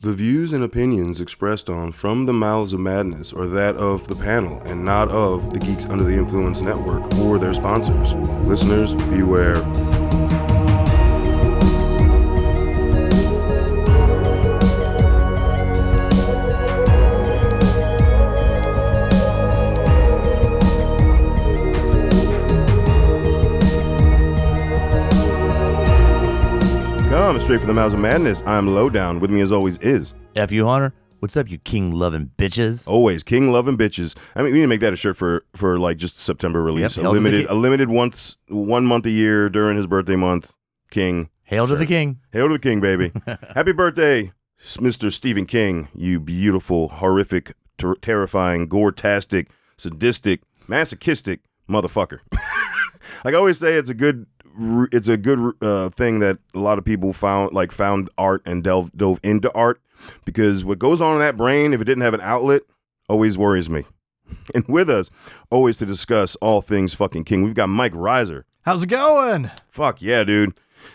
The views and opinions expressed on From the Mouths of Madness are that of the panel and not of the Geeks Under the Influence Network or their sponsors. Listeners, beware. Straight from the Mouths of Madness, I'm Lowdown. With me as always is F.U. Hunter. What's up, you king-loving bitches? always King Loving Bitches. I mean, we need to make that a shirt for like just September release. Yep, a limited 1 month a year during his birthday month. King. Hail to shirt. the king. Hail to the king, baby. Happy birthday, Mr. Stephen King, you beautiful, horrific, terrifying, gore-tastic, sadistic, masochistic motherfucker. Like I always say, it's a good thing that a lot of people found art and dove into art, because what goes on in that brain, if it didn't have an outlet, always worries me. And with us, always to discuss all things fucking King, we've got Myke Reiser. How's it going? Fuck yeah, dude.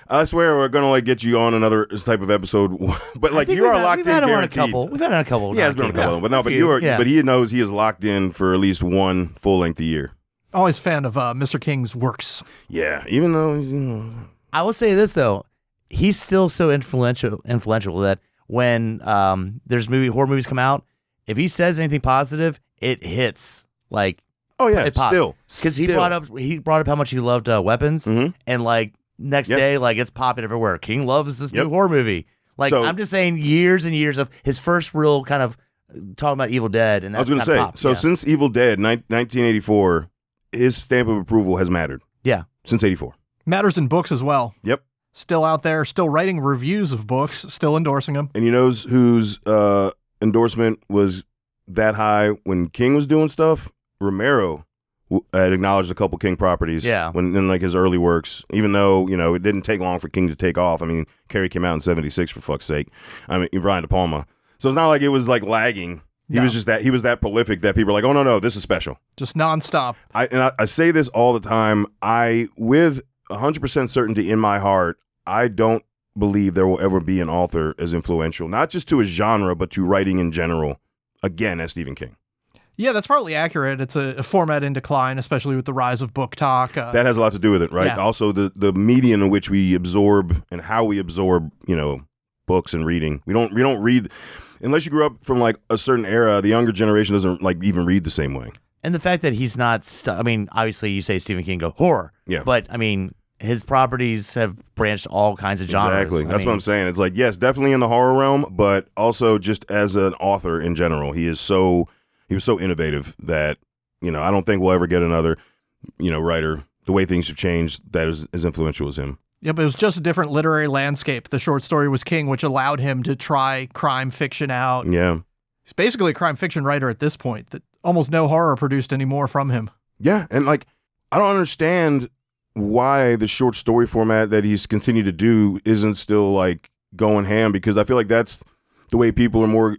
I swear we're gonna get you on another type of episode, but you are locked in. We've had on a couple. We've had on a couple. Yeah, it's been on a couple, but you are. Yeah. But he knows he is locked in for at least one full length a year. Always a fan of Mr. King's works. Yeah, even though I will say this though, he's still so influential that when there's horror movies come out, if he says anything positive, it hits like. Oh yeah, it pops. Still because he brought up how much he loved weapons, and like next day, like it's popping everywhere. King loves this new horror movie. Like I'm just saying, years and years of his first real kind of talking about Evil Dead, and that I was going to say, since Evil Dead, 1984. His stamp of approval has mattered. Yeah. Since 84. Matters in books as well. Yep. Still out there, still writing reviews of books, still endorsing them. And you know whose endorsement was that high when King was doing stuff? Romero had acknowledged a couple King properties. Yeah. When in like his early works, even though, it didn't take long for King to take off. I mean, Carrie came out in 76 for fuck's sake. I mean, Brian De Palma. So it's not like it was like lagging. He was that prolific that people are like, oh no, this is special. Just nonstop. I say this all the time. With 100% certainty in my heart, I don't believe there will ever be an author as influential, not just to his genre, but to writing in general, again, as Stephen King. Yeah, that's partly accurate. It's a format in decline, especially with the rise of book talk. That has a lot to do with it, right? Yeah. Also, the medium in which we absorb and how we absorb, books and reading. We don't read. Unless you grew up from like a certain era, the younger generation doesn't like even read the same way. And the fact that he's not, I mean, obviously you say Stephen King, go horror. Yeah. But I mean, his properties have branched all kinds of genres. Exactly. That's what I'm saying. It's like, yes, definitely in the horror realm, but also just as an author in general, he was so innovative that, I don't think we'll ever get another, writer, the way things have changed, that is as influential as him. Yeah, but it was just a different literary landscape. The short story was king, which allowed him to try crime fiction out. Yeah. He's basically a crime fiction writer at this point. That almost no horror produced anymore from him. Yeah, and like, I don't understand why the short story format that he's continued to do isn't still like going ham, because I feel like that's the way people are more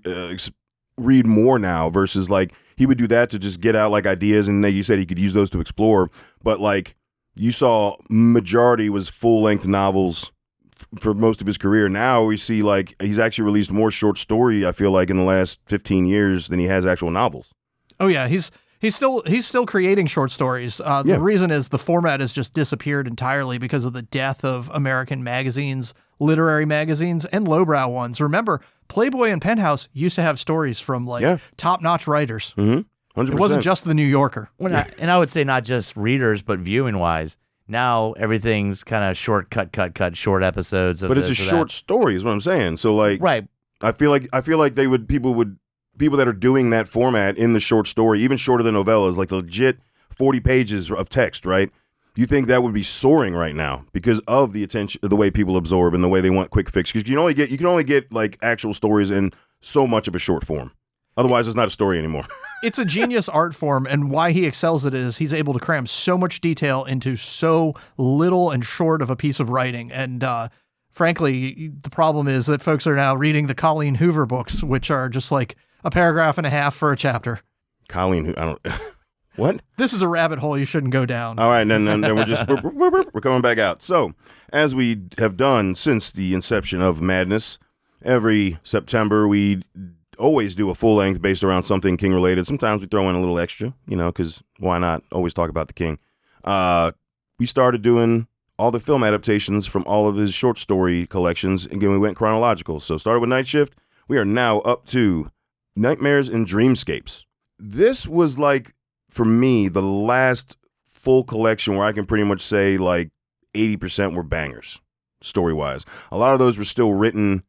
read more now versus like he would do that to just get out like ideas, and you said he could use those to explore, but like you saw majority was full-length novels for most of his career. Now we see like he's actually released more short story, I feel like, in the last 15 years than he has actual novels. Oh yeah, he's still creating short stories. The reason is the format has just disappeared entirely because of the death of American magazines, literary magazines, and lowbrow ones. Remember, Playboy and Penthouse used to have stories from top-notch writers. Mm-hmm. 100%. It wasn't just the New Yorker. And I would say not just readers, but viewing-wise. Now everything's kind of short short episodes. But it's a short story, is what I'm saying. So like, right. I feel like people that are doing that format in the short story, even shorter than novellas, like legit 40 pages of text, right? You think that would be soaring right now because of the attention, the way people absorb and the way they want quick fix? Because you can only get like actual stories in so much of a short form. Otherwise, it's not a story anymore. It's a genius art form, and why he excels at it is he's able to cram so much detail into so little and short of a piece of writing. And frankly, the problem is that folks are now reading the Colleen Hoover books, which are just like a paragraph and a half for a chapter. Colleen, I don't. What? This is a rabbit hole you shouldn't go down. All right, and then we're just we're coming back out. So, as we have done since the inception of Madness, every September we always do a full length based around something King related. Sometimes we throw in a little extra, because why not always talk about the King. We started doing all the film adaptations from all of his short story collections. Again, we went chronological. So started with Night Shift. We are now up to Nightmares and Dreamscapes. This was like, for me, the last full collection where I can pretty much say like 80% were bangers, story-wise. A lot of those were still written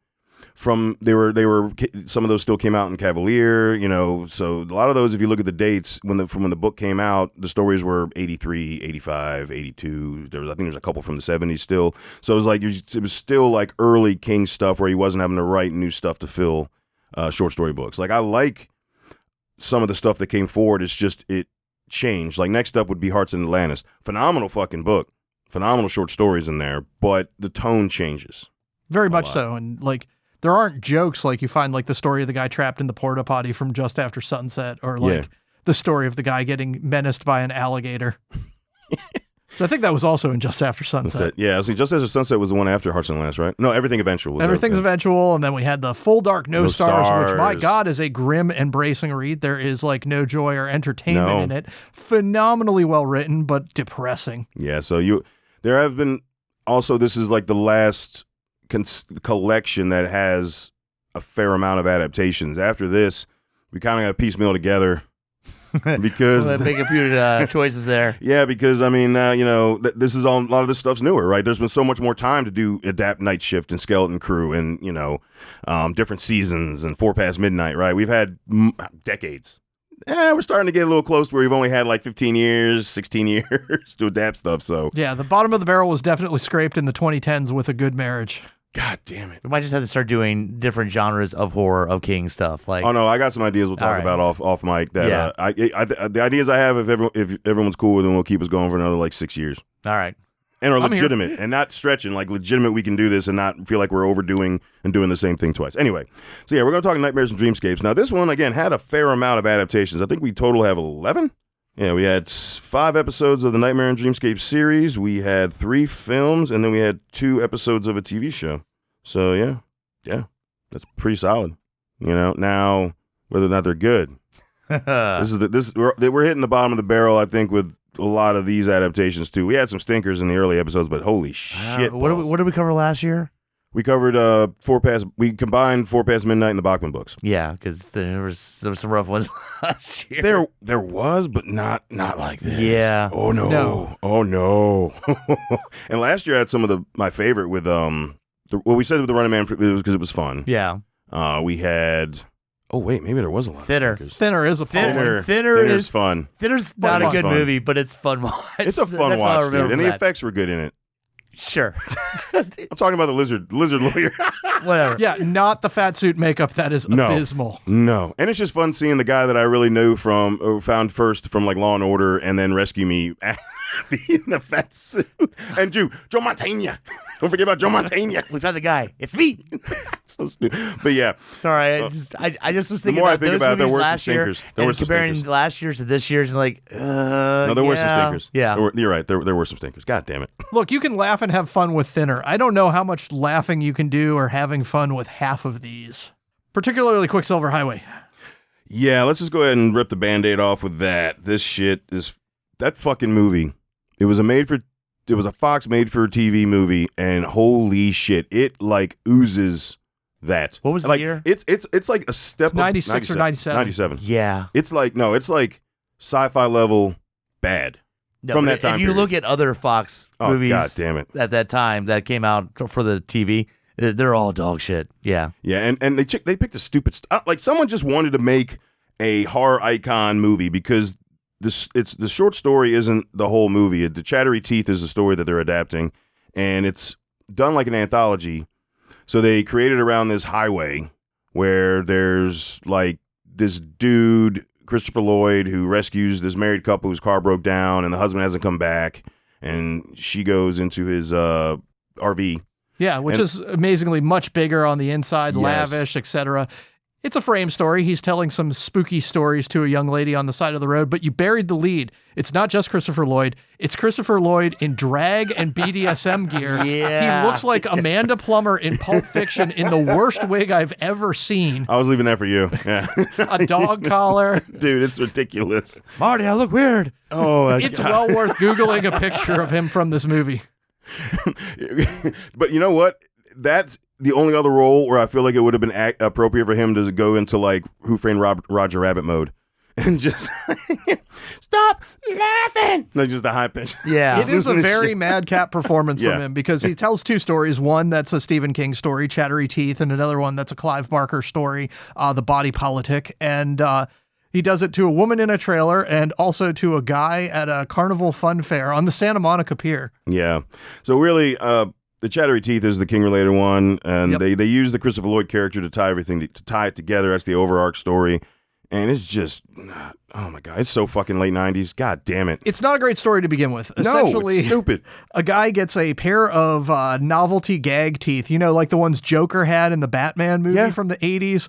from, some of those still came out in Cavalier, so a lot of those, if you look at the dates, from when the book came out, the stories were 83, 85, 82. I think there's a couple from the 70s still. So it was like, it was still like early King stuff where he wasn't having to write new stuff to fill short story books. Like, I like some of the stuff that came forward. It's just, it changed. Like, next up would be Hearts in Atlantis. Phenomenal fucking book. Phenomenal short stories in there, but the tone changes. Very much so. And like, there aren't jokes like you find like the story of the guy trapped in the porta potty from Just After Sunset, or like the story of the guy getting menaced by an alligator. So I think that was also in Just After Sunset. Yeah, see, Just After Sunset was the one after Hearts and Atlantis, right? No, Everything Eventual. Everything's Eventual, and then we had the Full Dark No Stars, which, my God, is a grim and bracing read. There is like no joy or entertainment in it. Phenomenally well written, but depressing. Yeah, so there have been, also, this is like the last collection that has a fair amount of adaptations. After this, we kind of got piecemeal together because make a few choices there. Yeah, because I mean, this is all, a lot of this stuff's newer, right? There's been so much more time to adapt Night Shift and Skeleton Crew and different seasons and 4 Past Midnight, right? We've had decades. We're starting to get a little close where we've only had like 15 years, 16 years to adapt stuff. So yeah, the bottom of the barrel was definitely scraped in the 2010s with A Good Marriage. God damn it. We might just have to start doing different genres of horror, of King stuff. Like, oh no, I got some ideas we'll talk about off mic. That the ideas I have, if everyone's cool with them, will keep us going for another like 6 years. All right. And are legitimate and not stretching, like legitimate. We can do this and not feel like we're overdoing and doing the same thing twice. Anyway, so yeah, we're going to talk Nightmares and Dreamscapes. Now, this one, again, had a fair amount of adaptations. I think we total have 11. Yeah, we had 5 episodes of the Nightmare and Dreamscapes series. We had 3 films, and then we had 2 episodes of a TV show. So yeah, that's pretty solid. Now whether or not they're good, we're hitting the bottom of the barrel, I think, with a lot of these adaptations too. We had some stinkers in the early episodes, but holy shit! What did we cover last year? We covered 4 Past. We combined 4 Past Midnight and the Bachman books. Yeah, because there was some rough ones last year. There was, but not like this. Yeah. Oh no. Oh no. And last year I had some of my favorite with we said with the Running Man, it was because it was fun. Yeah. We had. Oh wait, maybe there was a lot. Thinner. Of stinkers. Thinner is a fun one. Thinner's fun. Thinner's not a good movie, but it's fun watch. It's a fun watch, dude, and the effects were good in it. Sure. I'm talking about the lizard lawyer. Whatever. Yeah, not the fat suit makeup. That is abysmal. No. And it's just fun seeing the guy that I really knew found first from like Law and Order and then Rescue Me being the fat suit. And Joe Montana. Don't forget about Joe Montana. We found the guy. It's me. So stupid. But yeah. Sorry, I just was thinking about those movies last year and comparing last year's to this year's and like, no, there were some stinkers. Yeah. You're right. There were some stinkers. God damn it. Look, you can laugh and have fun with Thinner. I don't know how much laughing you can do or having fun with half of these, particularly Quicksilver Highway. Yeah, let's just go ahead and rip the Band-Aid off with that. This shit is that fucking movie. It was a Fox made-for-TV movie, and holy shit, it like oozes that. What was the year? It's like a step. It's 96 or 97. 97. Yeah. It's like sci-fi level bad. No, from that time if you period. Look at other Fox movies, God damn it, at that time that came out for the TV, they're all dog shit. Yeah. Yeah, and they picked a stupid like someone just wanted to make a horror icon movie because. The short story isn't the whole movie. The Chattery Teeth is the story that they're adapting, and it's done like an anthology. So they created around this highway where there's like this dude, Christopher Lloyd, who rescues this married couple whose car broke down, and the husband hasn't come back, and she goes into his RV. Yeah, which is amazingly much bigger on the inside, yes. lavish, etc. It's a frame story. He's telling some spooky stories to a young lady on the side of the road, but you buried the lead. It's not just Christopher Lloyd. It's Christopher Lloyd in drag and BDSM gear. Yeah. He looks like Amanda Plummer in Pulp Fiction in the worst wig I've ever seen. I was leaving that for you. Yeah. A dog collar. Dude, it's ridiculous. Marty, I look weird. Oh, It's well worth Googling a picture of him from this movie. But you know what? That's the only other role where I feel like it would have been appropriate for him to go into like Who Framed Roger Rabbit mode and just stop laughing. Like just the high pitch. Yeah. It is a very madcap performance from him because he tells two stories. One that's a Stephen King story, Chattery Teeth, and another one that's a Clive Barker story, The Body Politic. And he does it to a woman in a trailer and also to a guy at a carnival fun fair on the Santa Monica Pier. Yeah. So really, the Chattery Teeth is the King-related one, and they use the Christopher Lloyd character to tie everything to tie it together. That's the overarch story, and it's just, oh my god, it's so fucking late '90s. God damn it! It's not a great story to begin with. No, Essentially, it's stupid. A guy gets a pair of novelty gag teeth, you know, like the ones Joker had in the Batman movie from the '80s.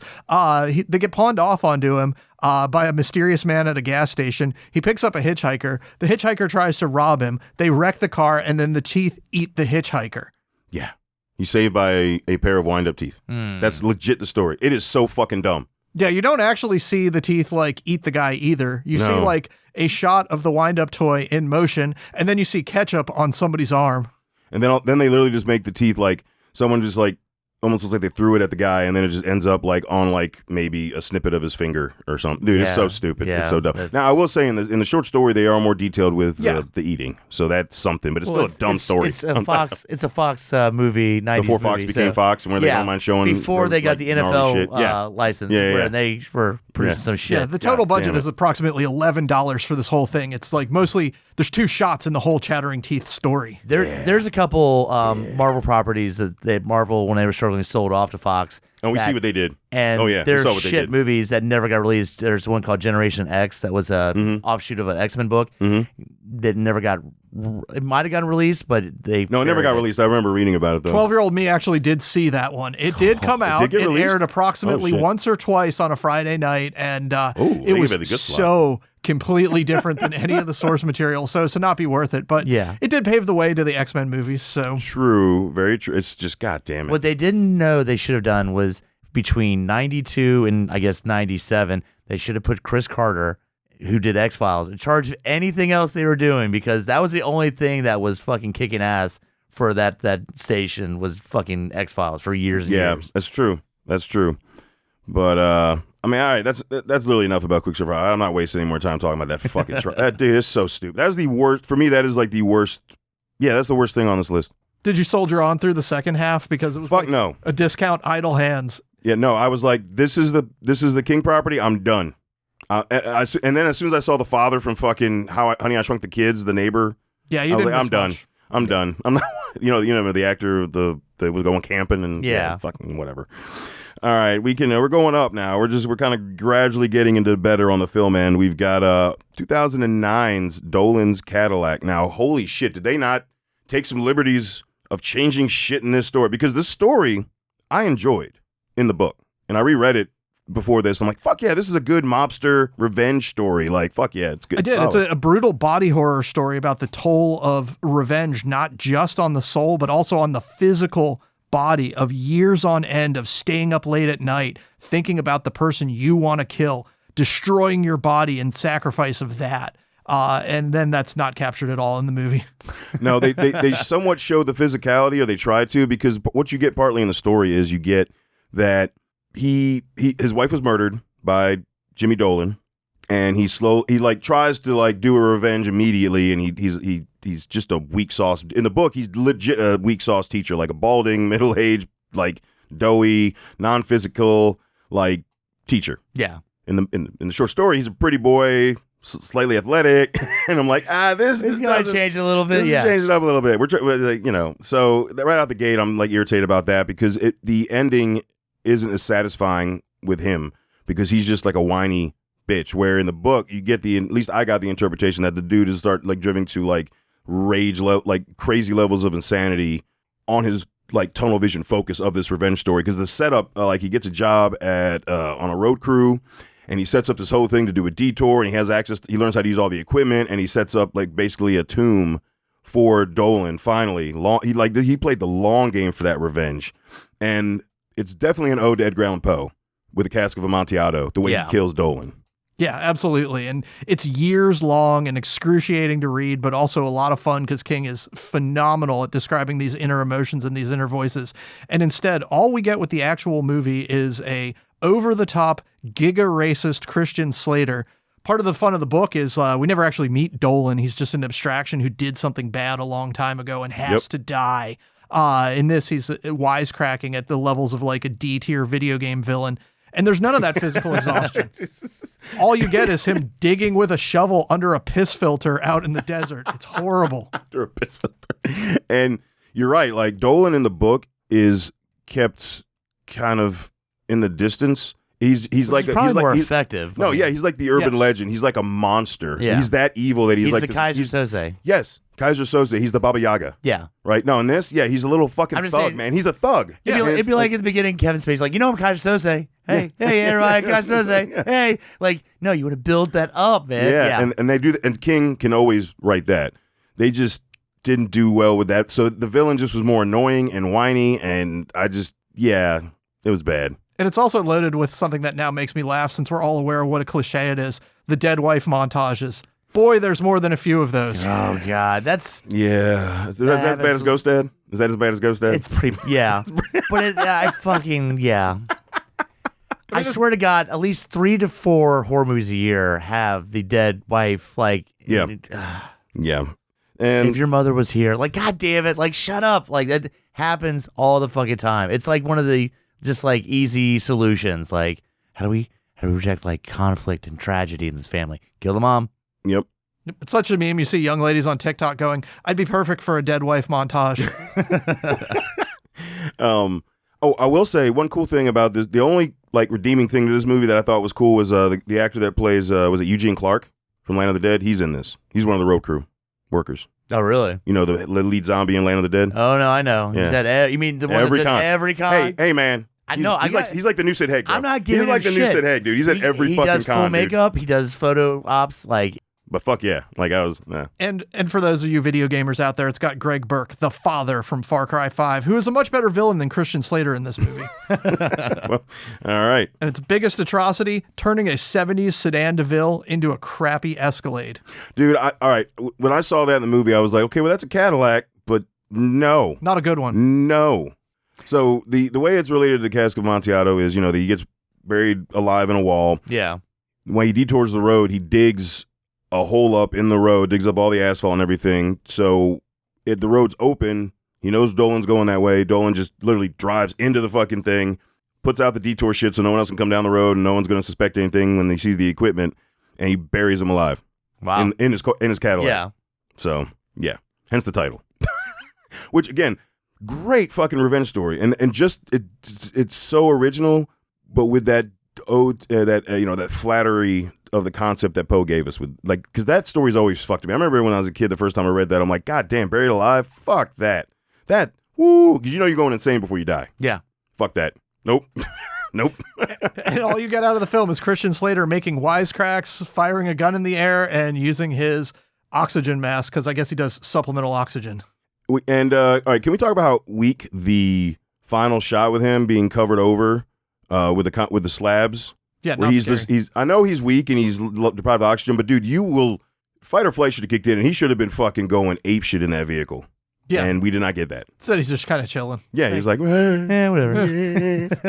They get pawned off onto him by a mysterious man at a gas station. He picks up a hitchhiker. The hitchhiker tries to rob him. They wreck the car, and then the teeth eat the hitchhiker. Yeah. He's saved by a pair of wind-up teeth. That's legit the story. It is so fucking dumb. Yeah, you don't actually see the teeth, like, eat the guy either. You see, like, a shot of the wind-up toy in motion, and then you see ketchup on somebody's arm. And then they literally just make the teeth, like, someone just, like, almost looks like they threw it at the guy, and then it just ends up, like, on, like, maybe a snippet of his finger or something. Dude, it's so stupid. It's so dumb. Now, I will say, in the short story, they are more detailed with the eating. So that's something, but it's still a dumb story. It's a Fox movie, 90s Before Fox movie, became Fox, and where they don't mind showing... Before they got the NFL license, where they were producing some shit. Yeah, the total budget is approximately $11 for this whole thing. It's, like, mostly... There's two shots in the whole Chattering Teeth story. There's a couple Marvel properties that Marvel, when they were struggling, sold off to Fox. And we see what they did. And there's shit movies that never got released. There's one called Generation X that was a offshoot of an X-Men book that never got... It might have gotten released, but it never got released. I remember reading about it, though. 12-year-old me actually did see that one. It did come out. It aired approximately once or twice on a Friday night, and it was so completely different than any of the source material, so to not be worth it. But it did pave the way to the X-Men movies. So true, very true. It's just, God damn it. What they didn't know they should have done was between 92 and I guess 97, they should have put Chris Carter, who did X-Files, in charge of anything else they were doing, because that was the only thing that was fucking kicking ass for that station was fucking X-Files for years and years. Yeah, that's true. That's true. But, I mean, all right, that's literally enough about Quicksilver. I'm not wasting any more time talking about that fucking that dude is so stupid. That's the worst. For me, that is like the worst. Yeah, that's the worst thing on this list. Did you soldier on through the second half because it was a discount Idle Hands? Yeah, no, I was like, this is the King property. I'm done. And then as soon as I saw the father from fucking Honey, I Shrunk the Kids, the neighbor. Yeah, you didn't. I'm done. I'm done. I'm not. You know the actor that was going camping and fucking whatever. All right, we're going up now. We're kind of gradually getting into better on the film end. We've got 2009's Dolan's Cadillac. Now, holy shit, did they not take some liberties of changing shit in this story? Because this story I enjoyed in the book, and I reread it before this. I'm like, fuck yeah, this is a good mobster revenge story. Like, fuck yeah, it's good. I did. Solid. It's a brutal body horror story about the toll of revenge, not just on the soul, but also on the physical body, of years on end of staying up late at night, thinking about the person you want to kill, destroying your body in sacrifice of that. And then that's not captured at all in the movie. No, they somewhat show the physicality, or they try to, because what you get partly in the story is you get that his wife was murdered by Jimmy Dolan, and he tries to do a revenge immediately, and he's just a weak sauce. In the book, he's legit a weak sauce teacher, like a balding, middle-aged, like doughy, non-physical, like teacher. Yeah. In the short story, he's a pretty boy, slightly athletic, and I'm like, this might change a little bit. This change it up a little bit. We're so right out the gate, I'm like irritated about that, because the ending isn't as satisfying with him, because he's just like a whiny bitch, where in the book you get at least I got the interpretation that the dude is driven to like rage, like crazy levels of insanity on his like tunnel vision focus of this revenge story, because the setup, like he gets a job at on a road crew, and he sets up this whole thing to do a detour, and he has access. He learns how to use all the equipment, and he sets up like basically a tomb for Dolan. Finally, he played the long game for that revenge, and it's definitely an ode to Edgar Allan Poe with the Cask of Amontillado, the way he kills Dolan. Yeah, absolutely. And it's years long and excruciating to read, but also a lot of fun because King is phenomenal at describing these inner emotions and these inner voices. And instead, all we get with the actual movie is a over-the-top, giga-racist Christian Slater. Part of the fun of the book is we never actually meet Dolan. He's just an abstraction who did something bad a long time ago and has to die. In this, he's wisecracking at the levels of like a D-tier video game villain. And there's none of that physical exhaustion. All you get is him digging with a shovel under a piss filter out in the desert. It's horrible. Under a piss filter. And you're right. Like Dolan in the book is kept kind of in the distance. He's like more effective. No, yeah, he's like the urban legend. He's like a monster. Yeah. He's that evil that he's like the Kaiser Soze. Yes, Kaiser Soze. He's the Baba Yaga. Yeah. Right. No, in this, he's a little fucking thug, saying, man. He's a thug. It'd be like at the beginning, Kevin Spacey's like, I'm Kaiser Soze. Hey, everybody, Kaiser Soze. Hey, like, no, you want to build that up, man. Yeah. And they do that, and King can always write that. They just didn't do well with that. So the villain just was more annoying and whiny, and it was bad. And it's also loaded with something that now makes me laugh, since we're all aware of what a cliche it is. The dead wife montages. Boy, there's more than a few of those. Oh, God. That's... Yeah. Is that as bad as Ghost Dad? Is that as bad as Ghost Dad? It's pretty... Yeah. But I fucking... Yeah. I swear to God, at least 3 to 4 horror movies a year have the dead wife, like... Yeah. Yeah. And if your mother was here, like, God damn it, like, shut up. Like, that happens all the fucking time. It's like one of the... just like easy solutions, like how do we reject like conflict and tragedy in this family? Kill the mom. Yep. It's such a meme. You see young ladies on TikTok going, "I'd be perfect for a dead wife montage." I will say one cool thing about this. The only like redeeming thing to this movie that I thought was cool was the actor that plays was it Eugene Clark from Land of the Dead? He's in this. He's one of the road crew workers. Oh, really? You know, the lead zombie in Land of the Dead? Oh, no, I know. Yeah. He's at you mean the one that's at every con? Hey, man. I know. He's like the new Sid Haig, bro. I'm not giving He's like the shit. new Sid Haig, dude. He's at every fucking con, He does full makeup. Dude. He does photo ops, like... But fuck yeah. Like, I was... Nah. And for those of you video gamers out there, it's got Greg Burke, the father from Far Cry 5, who is a much better villain than Christian Slater in this movie. Well, all right. And its biggest atrocity, turning a 70s sedan DeVille into a crappy Escalade. Dude, all right. When I saw that in the movie, I was like, okay, well, that's a Cadillac, but no. Not a good one. No. So the way it's related to the Cask of Amontillado is, that he gets buried alive in a wall. Yeah. When he detours the road, he digs a hole up in the road, digs up all the asphalt and everything. So if the road's open, he knows Dolan's going that way. Dolan just literally drives into the fucking thing, puts out the detour shit so no one else can come down the road and no one's going to suspect anything when they see the equipment, and he buries him alive. Wow. In his Cadillac. Yeah. So, yeah. Hence the title. Which, again, great fucking revenge story. And just, it's so original, but with that ode, that flattery of the concept that Poe gave us, with like, because that story's always fucked me. I remember when I was a kid, the first time I read that, I'm like, God damn, buried alive? Fuck that. Woo, because you're going insane before you die. Yeah. Fuck that. Nope. Nope. And all you get out of the film is Christian Slater making wisecracks, firing a gun in the air, and using his oxygen mask, because I guess he does supplemental oxygen. All right, can we talk about how weak the final shot with him being covered over with the slabs? Yeah, where I know he's weak and he's deprived of oxygen, but dude, fight or flight should have kicked in, and he should have been fucking going ape shit in that vehicle. Yeah. And we did not get that. So he's just kind of chilling. Yeah, he's like, whatever.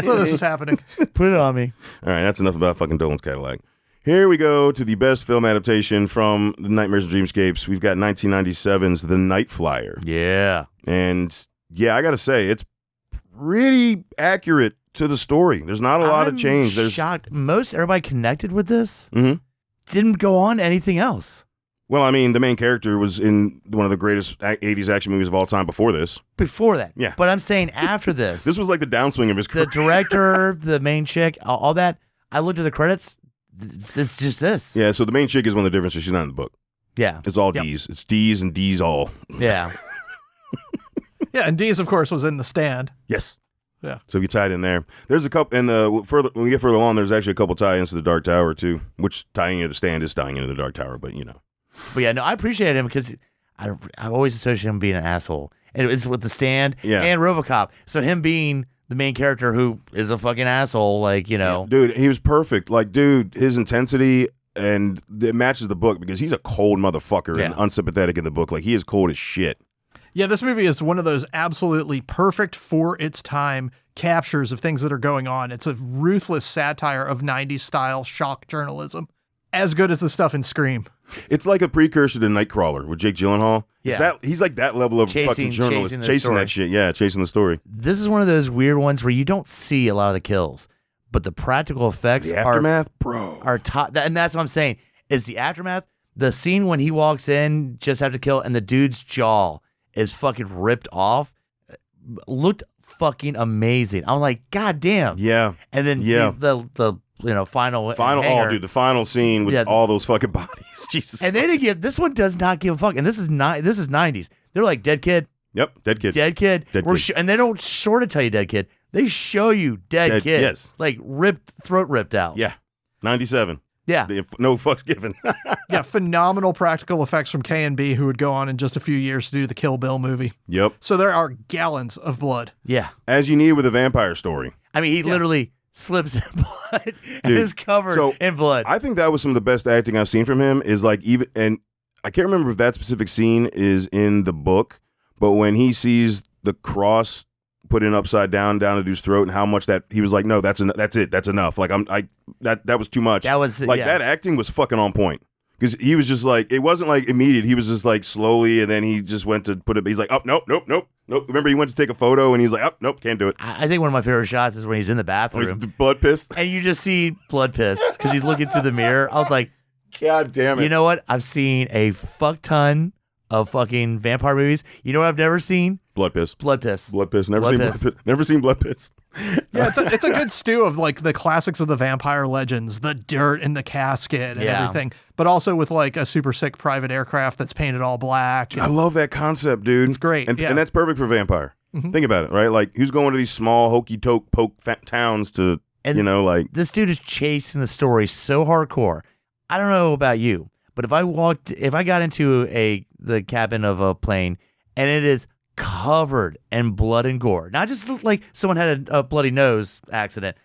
So this is happening. Put it on me. All right, that's enough about fucking Dolan's Cadillac. Here we go to the best film adaptation from the Nightmares and Dreamscapes. We've got 1997's The Night Flyer. Yeah. And yeah, I got to say, it's pretty accurate to the story. There's not a lot of change. There's shocked. Most everybody connected with this Mm-hmm. didn't go on to anything else. Well, I mean, the main character was in one of the greatest 80s action movies of all time before this. Before that. Yeah. But I'm saying after this. This was like the downswing of his career. The director, the main chick, all that. I looked at the credits. It's just this. Yeah, so the main chick is one of the differences. She's not in the book. Yeah. It's all D's. It's D's and D's all. Yeah. Yeah, and Dees, of course, was in The Stand. Yes. Yeah. So you tied in there. There's a couple, and further when we get further along, there's actually a couple tie-ins to the Dark Tower too, which tying into The Stand is tying into the Dark Tower, but you know. But yeah, no, I appreciate him because I always associate him being an asshole. And it's with The Stand and RoboCop. So him being the main character who is a fucking asshole, like, you know. Dude, he was perfect. Like, dude, his intensity, and it matches the book because he's a cold motherfucker and unsympathetic in the book. Like, he is cold as shit. Yeah, this movie is one of those absolutely perfect for its time captures of things that are going on. It's a ruthless satire of 90s style shock journalism. As good as the stuff in Scream. It's like a precursor to Nightcrawler with Jake Gyllenhaal. Yeah. He's like that level of fucking journalist. Chasing that shit. Yeah, chasing the story. This is one of those weird ones where you don't see a lot of the kills, but the practical effects the aftermath, bro, are top. And that's what I'm saying, is the aftermath. The scene when he walks in just after kill and the dude's jaw is fucking ripped off, looked fucking amazing. I'm like, God damn. Yeah. And then the final hanger. Dude, the final scene with all those fucking bodies. Jesus. And this one does not give a fuck. And this is 90s. They're like, dead kid. Yep, dead kid. Dead kid. And they don't sort of tell you dead kid. They show you dead kid. Yes. Like throat ripped out. Yeah. 97. Yeah. No fucks given. Yeah, phenomenal practical effects from K&B, who would go on in just a few years to do the Kill Bill movie. Yep. So there are gallons of blood. Yeah. As you need with a vampire story. I mean, he literally slips in blood and is covered in blood. I think that was some of the best acting I've seen from him is like and I can't remember if that specific scene is in the book, but when he sees the cross put in upside down the dude's throat and how much that he was like, no, that's it. That's enough. Like that was too much. That was like that acting was fucking on point. Because he was just like, it wasn't like immediate. He was just like slowly, and then he just went to put it. He's like, oh, nope. Remember, he went to take a photo, and he's like, oh, nope, can't do it. I think one of my favorite shots is when he's in the bathroom. He's blood pissed. And you just see blood piss because he's looking through the mirror. I was like, God damn it. You know what? I've seen a fuck ton of fucking vampire movies. You know what I've never seen? Blood piss. Blood piss. Blood piss. Never seen blood piss. Yeah, it's a good stew of like the classics of the vampire legends, the dirt in the casket and everything, but also with like a super sick private aircraft that's painted all black. I love that concept, dude. It's great. And that's perfect for vampire. Mm-hmm. Think about it, right? Like, who's going to these small hokey-poke towns to, like... This dude is chasing the story so hardcore. I don't know about you, but if I got into the cabin of a plane and it is covered in blood and gore, not just like someone had a bloody nose accident,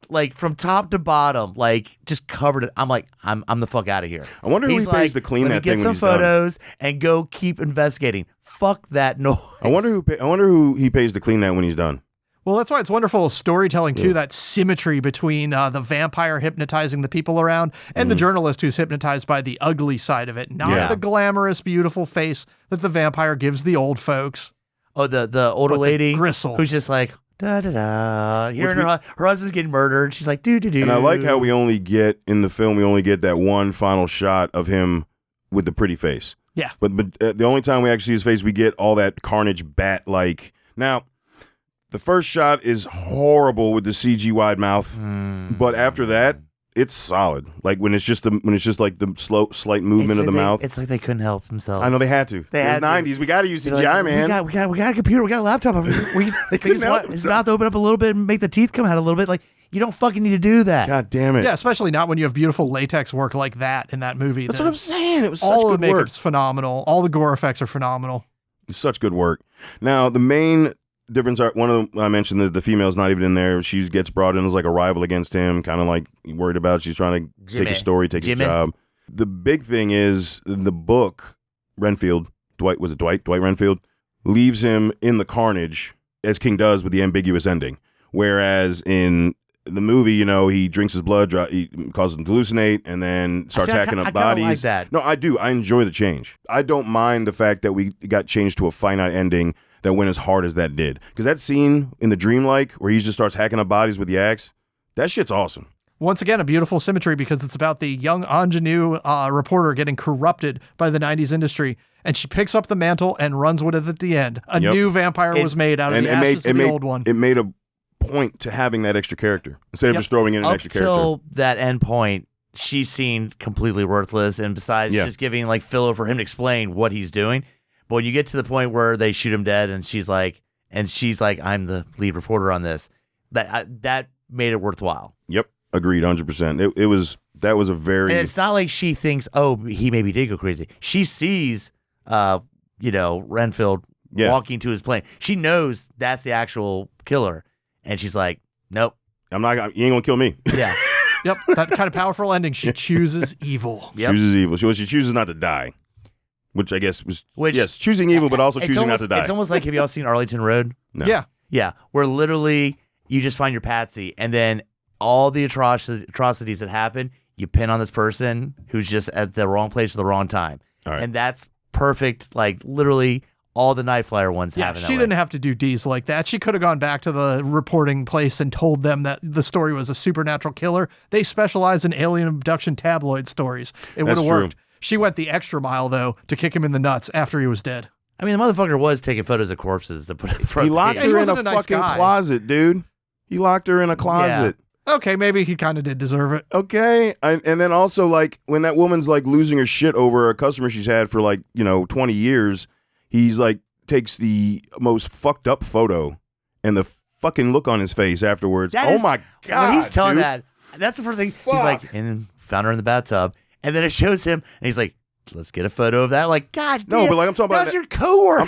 like from top to bottom, like just covered it. I'm like, I'm the fuck out of here. I wonder who he pays to clean that thing when he's done. Get some photos and go keep investigating. Fuck that noise. I wonder who he pays to clean that when he's done. Well, that's why it's wonderful storytelling, too, that symmetry between the vampire hypnotizing the people around and the journalist who's hypnotized by the ugly side of it, not the glamorous, beautiful face that the vampire gives the old folks. Oh, the older lady gristle, who's just like, da-da-da. Hearing her husband's getting murdered. She's like, do-do-do. And I like how we only get that one final shot of him with the pretty face. Yeah. But the only time we actually see his face, we get all that carnage bat-like. Now... The first shot is horrible with the CG wide mouth, but after that, it's solid. Like when it's just like the slight movement of the mouth. It's like they couldn't help themselves. I know they had to. It was 90s. We got to use CGI, man. We got a computer. We got a laptop. His mouth open up a little bit and make the teeth come out a little bit. Like, you don't fucking need to do that. God damn it. Yeah, especially not when you have beautiful latex work like that in that movie. That's what I'm saying. It was all such the good work. makeup's phenomenal. All the gore effects are phenomenal. It's such good work. Now, the main difference are, one of them I mentioned that the female's not even in there. She gets brought in as like a rival against him, kind of like worried about she's trying to take his story, take his job. The big thing is the book, Dwight Renfield, leaves him in the carnage as King does with the ambiguous ending. Whereas in the movie, he drinks his blood, he causes him to hallucinate, and then starts hacking up bodies. Like that. No, I do. I enjoy the change. I don't mind the fact that we got changed to a finite ending that went as hard as that did. Because that scene in the dreamlike where he just starts hacking up bodies with the axe, that shit's awesome. Once again, a beautiful symmetry because it's about the young ingenue reporter getting corrupted by the 90s industry. And she picks up the mantle and runs with it at the end. A new vampire was made out of the ashes of the old one. It made a point to having that extra character instead of just throwing in an extra character. Until that end point, she's seen completely worthless. And besides just giving like filler for him to explain what he's doing. But when you get to the point where they shoot him dead, and she's like, I'm the lead reporter on this. That made it worthwhile. Yep, agreed, 100%. That was a very. And it's not like she thinks, oh, he maybe did go crazy. She sees, Renfield walking to his plane. She knows that's the actual killer, and she's like, nope, you ain't gonna kill me. Yeah. Yep, that kind of powerful ending. She chooses evil. Yep. Chooses evil. She chooses not to die, which I guess was choosing evil, but also choosing not to die. It's almost like, have y'all seen Arlington Road? No. Yeah, where literally you just find your patsy, and then all the atrocities that happen, you pin on this person who's just at the wrong place at the wrong time. All right. And that's perfect. Like literally all the Night Flyer ones have it. She didn't have to do D's like that. She could have gone back to the reporting place and told them that the story was a supernatural killer. They specialize in alien abduction tabloid stories. It would have worked. She went the extra mile, though, to kick him in the nuts after he was dead. I mean, the motherfucker was taking photos of corpses to put it in front. He locked her in a fucking closet, dude. He locked her in a closet. Yeah. Okay, maybe he kind of did deserve it. Okay. And then also, like, when that woman's, like, losing her shit over a customer she's had for, like, 20 years, he's, like, takes the most fucked up photo and the fucking look on his face afterwards. My God. When he's telling dude. that's the first thing. He's like, and then found her in the bathtub. And then it shows him, and he's like, let's get a photo of that. Like, God damn. No, but, like, I'm talking about. That's your coworker.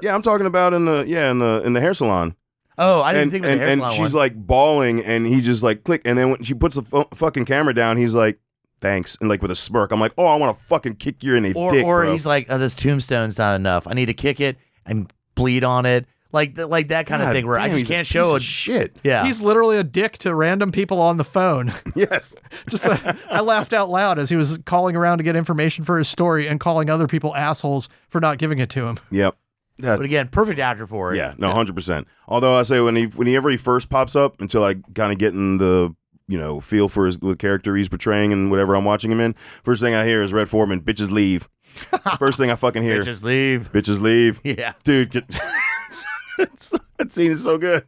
I'm talking about in the hair salon. Oh, I didn't think of the hair salon and she's like bawling, and he just like click, and then when she puts the fucking camera down, he's like, "Thanks," and like with a smirk, I'm like, "Oh, I want to fucking kick you in the dick, or bro." He's like, "Oh, this tombstone's not enough. I need to kick it and bleed on it." Like that kind of thing where I just can't show it. Shit. Yeah, he's literally a dick to random people on the phone. Yes. I laughed out loud as he was calling around to get information for his story and calling other people assholes for not giving it to him. Yep. But again, perfect actor for it. Yeah, no, 100%. Although I say whenever he first pops up, until I kind of get in the feel for the character he's portraying and whatever I'm watching him in, first thing I hear is Red Foreman, "Bitches leave." First thing I fucking hear. Bitches leave. Bitches leave. Yeah, dude, that scene is so good.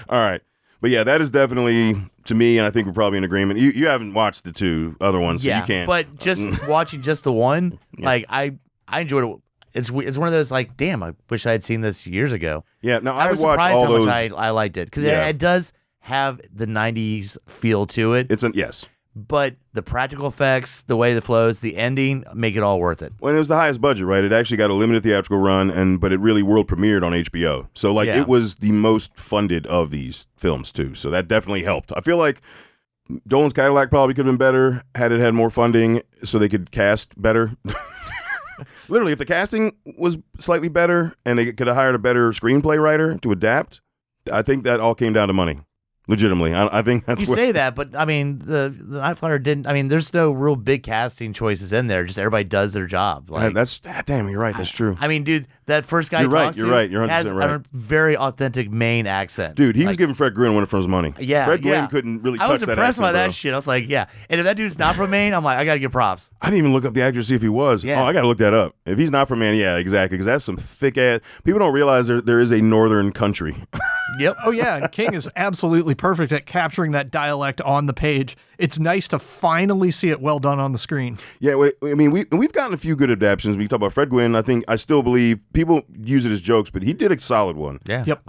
All right, but yeah, that is definitely, to me, and I think we're probably in agreement. You haven't watched the two other ones, so you can't. But just watching just the one, like I enjoyed it. It's one of those like, damn, I wish I had seen this years ago. Yeah, no, I was watched surprised all how those. much I liked it because it does have the 90s feel to it. Yes. But the practical effects, the way it flows, the ending make it all worth it. Well, it was the highest budget, right? It actually got a limited theatrical run, but it really world premiered on HBO. So like it was the most funded of these films too. So that definitely helped. I feel like Dolan's Cadillac probably could have been better had it had more funding so they could cast better. Literally, if the casting was slightly better and they could have hired a better screenplay writer to adapt, I think that all came down to money. Legitimately, I think that's. You say that, but I mean, the Night Flyer didn't. I mean, there's no real big casting choices in there. Just everybody does their job. Like damn. You're right. That's true. I mean, dude, that first guy. You're right. You're 100% has right. a very authentic Maine accent. Dude, he was giving Fred Gwynne one for his money. Yeah, Fred Gwynne couldn't really. I was touch impressed that by accent, that shit. I was like, yeah. And if that dude's not from Maine, I'm like, I gotta give props. I didn't even look up the actor to see if he was. Yeah. Oh, I gotta look that up. If he's not from Maine, yeah, exactly. Because that's some thick ass. People don't realize there is a northern country. Yep. Oh, yeah. And King is absolutely perfect at capturing that dialect on the page. It's nice to finally see it well done on the screen. Yeah, I mean, we've gotten a few good adaptations. We talk about Fred Gwynne. I still believe people use it as jokes, but he did a solid one. Yeah. Yep.